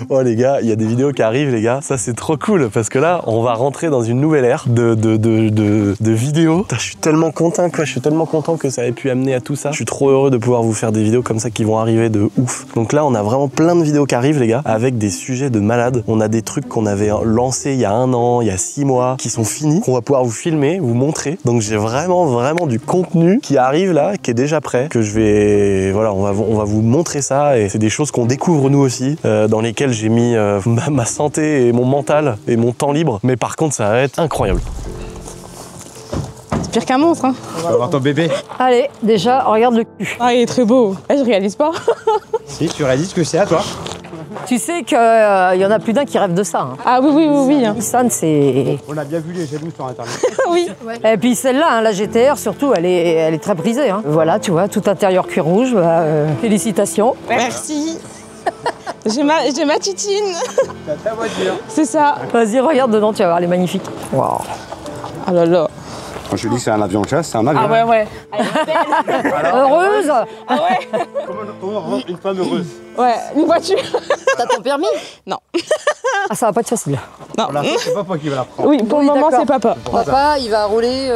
Speaker 2: Oh les gars, il y a des vidéos qui arrivent, les gars. Ça, c'est trop cool parce que là, on va rentrer dans une nouvelle ère de vidéos. Putain, je suis tellement content, quoi. Je suis tellement content que ça ait pu amener à tout ça. Je suis trop heureux de pouvoir vous faire des vidéos comme ça qui vont arriver de ouf. Donc là, on a vraiment plein de vidéos qui arrivent, les gars, avec des sujets de malades. On a des trucs qu'on avait lancés il y a 1 an, il y a 6 mois, qui sont finis, qu'on va pouvoir vous filmer, vous montrer. Donc j'ai vraiment du contenu qui arrive là, qui est déjà prêt, que je vais... Voilà, on va vous montrer ça. Et c'est des choses qu'on découvre nous aussi, dans lesquelles j'ai mis ma santé et mon mental et mon temps libre. Mais par contre, ça va être incroyable.
Speaker 8: C'est pire qu'un monstre, hein.
Speaker 15: On va voir ton bébé.
Speaker 8: Allez, déjà, regarde le cul. Ah, il est très beau. Eh, je réalise pas.
Speaker 15: Si, tu réalises que c'est à toi.
Speaker 17: Tu sais qu'il y en a plus d'un qui rêve de ça. Hein.
Speaker 8: Ah oui.
Speaker 17: Nissan, c'est...
Speaker 15: On a bien vu les jaloux sur Internet.
Speaker 8: Oui.
Speaker 17: Et puis celle-là, hein, la GTR, surtout, elle est très prisée. Hein. Voilà, tu vois, tout intérieur cuir rouge. Félicitations.
Speaker 8: Merci. J'ai ma titine.
Speaker 15: T'as ta voiture.
Speaker 8: C'est ça.
Speaker 17: Vas-y, regarde dedans, tu vas voir, elle est magnifique. Waouh.
Speaker 8: Ah là là.
Speaker 15: Quand je dis que c'est un avion de chasse, c'est un avion.
Speaker 8: Ah ouais.
Speaker 17: Heureuse.
Speaker 8: Ah ouais.
Speaker 15: Comment rendre une femme heureuse?
Speaker 8: Ouais, une voiture.
Speaker 17: T'as ton permis?
Speaker 8: Non.
Speaker 17: Ah, ça va pas être facile.
Speaker 8: Non.
Speaker 15: Pour l'instant, c'est papa qui va la prendre.
Speaker 8: Oui, pour le moment, c'est papa.
Speaker 17: Papa, il va rouler...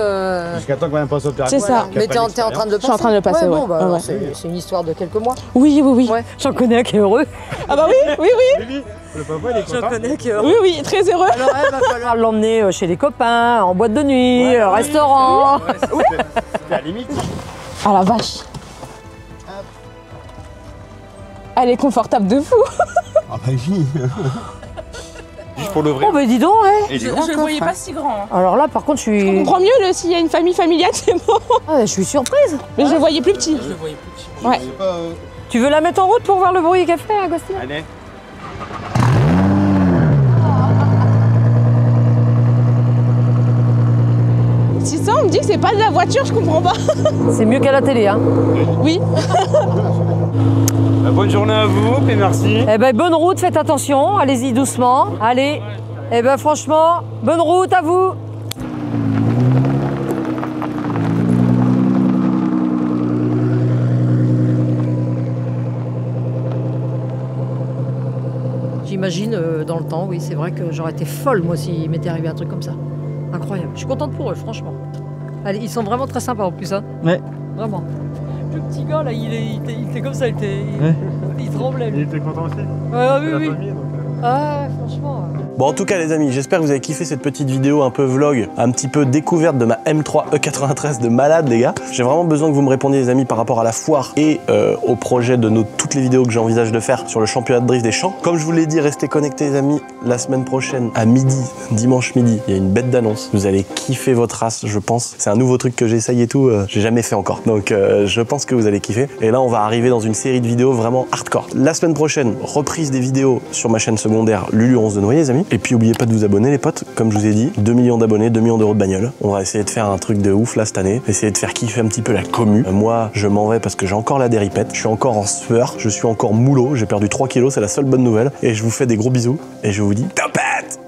Speaker 15: Jusqu'à temps qu'on vienne passer au permis.
Speaker 8: C'est ça.
Speaker 17: Mais t'es en train de le passer?
Speaker 8: Je suis en train de le passer, ouais.
Speaker 17: Bon, bah,
Speaker 8: ouais.
Speaker 17: C'est une histoire de quelques mois.
Speaker 8: Oui.
Speaker 17: Ouais. J'en connais un qui est heureux.
Speaker 8: Ah bah oui.
Speaker 15: Le papa, il est content.
Speaker 17: J'en connais un qui est heureux.
Speaker 8: Oui, très heureux.
Speaker 17: Alors, il va falloir l'emmener chez les copains, en boîte de nuit, au restaurant.
Speaker 15: Ouais, c'est à la limite.
Speaker 8: Ah la vache. Elle est confortable de fou.
Speaker 15: Ah bah oui. Juste pour l'ouvrir.
Speaker 17: Oh bah dis donc, hein.
Speaker 8: Je le voyais pas si grand. Hein.
Speaker 17: Alors là, par contre, je suis...
Speaker 8: Je comprends mieux s'il y a une famille familiale, c'est bon.
Speaker 17: Ah, je suis surprise.
Speaker 8: Mais je le voyais plus petit. Ouais.
Speaker 17: Tu veux la mettre en route pour voir le bruit qu'elle fait, Agostine?
Speaker 15: Allez.
Speaker 8: Si ça, on me dit que c'est pas de la voiture, je comprends pas.
Speaker 17: C'est mieux qu'à la télé, hein.
Speaker 8: Oui.
Speaker 15: Bonne journée à vous et merci.
Speaker 17: Eh ben, bonne route, faites attention, allez-y doucement. Allez. Eh ben, franchement, bonne route à vous. J'imagine dans le temps, oui, c'est vrai que j'aurais été folle, moi, s'il m'était arrivé un truc comme ça. Incroyable. Je suis contente pour eux, franchement. Allez, ils sont vraiment très sympas en plus, hein.
Speaker 16: Ouais.
Speaker 17: Vraiment. Le petit gars, là, il était comme ça, il tremblait.
Speaker 15: Il était content aussi.
Speaker 17: Oui. Ah, franchement.
Speaker 2: Bon, en tout cas, les amis, j'espère que vous avez kiffé cette petite vidéo un peu vlog, un petit peu découverte de ma M3 E93 de malade, les gars. J'ai vraiment besoin que vous me répondiez, les amis, par rapport à la foire et au projet de toutes les vidéos que j'envisage de faire sur le championnat de drift des champs. Comme je vous l'ai dit, restez connectés, les amis. La semaine prochaine, à midi, dimanche midi, il y a une bête d'annonce. Vous allez kiffer votre race, je pense. C'est un nouveau truc que j'essaye et tout, j'ai jamais fait encore. Donc, je pense que vous allez kiffer. Et là, on va arriver dans une série de vidéos vraiment hardcore. La semaine prochaine, reprise des vidéos sur ma chaîne secondaire Lulu 11 de Noyer, les amis. Et puis, oubliez pas de vous abonner, les potes. Comme je vous ai dit, 2 millions d'abonnés, 2 millions d'euros de bagnole. On va essayer de faire un truc de ouf là cette année. Essayer de faire kiffer un petit peu la commu. Moi, je m'en vais parce que j'ai encore la déripette. Je suis encore en sueur. Je suis encore moulot. J'ai perdu 3 kilos. C'est la seule bonne nouvelle. Et je vous fais des gros bisous. Et je vous dis topette.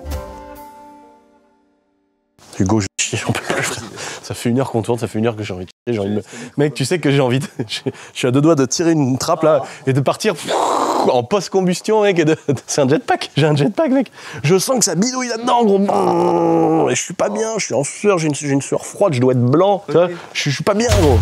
Speaker 2: Hugo, je chie, j'en peux plus, frère. Ça fait 1 heure qu'on tourne, ça fait 1 heure que j'ai envie de chier. J'ai envie de... Mec, tu sais que j'ai envie de... Je suis à 2 doigts de tirer une trappe là et de partir en post-combustion, mec. C'est un jetpack. J'ai un jetpack, mec. Je sens que ça bidouille là-dedans, gros. Et je suis pas bien, je suis en sueur, j'ai une sueur froide, je dois être blanc. Tu vois, je suis pas bien, gros.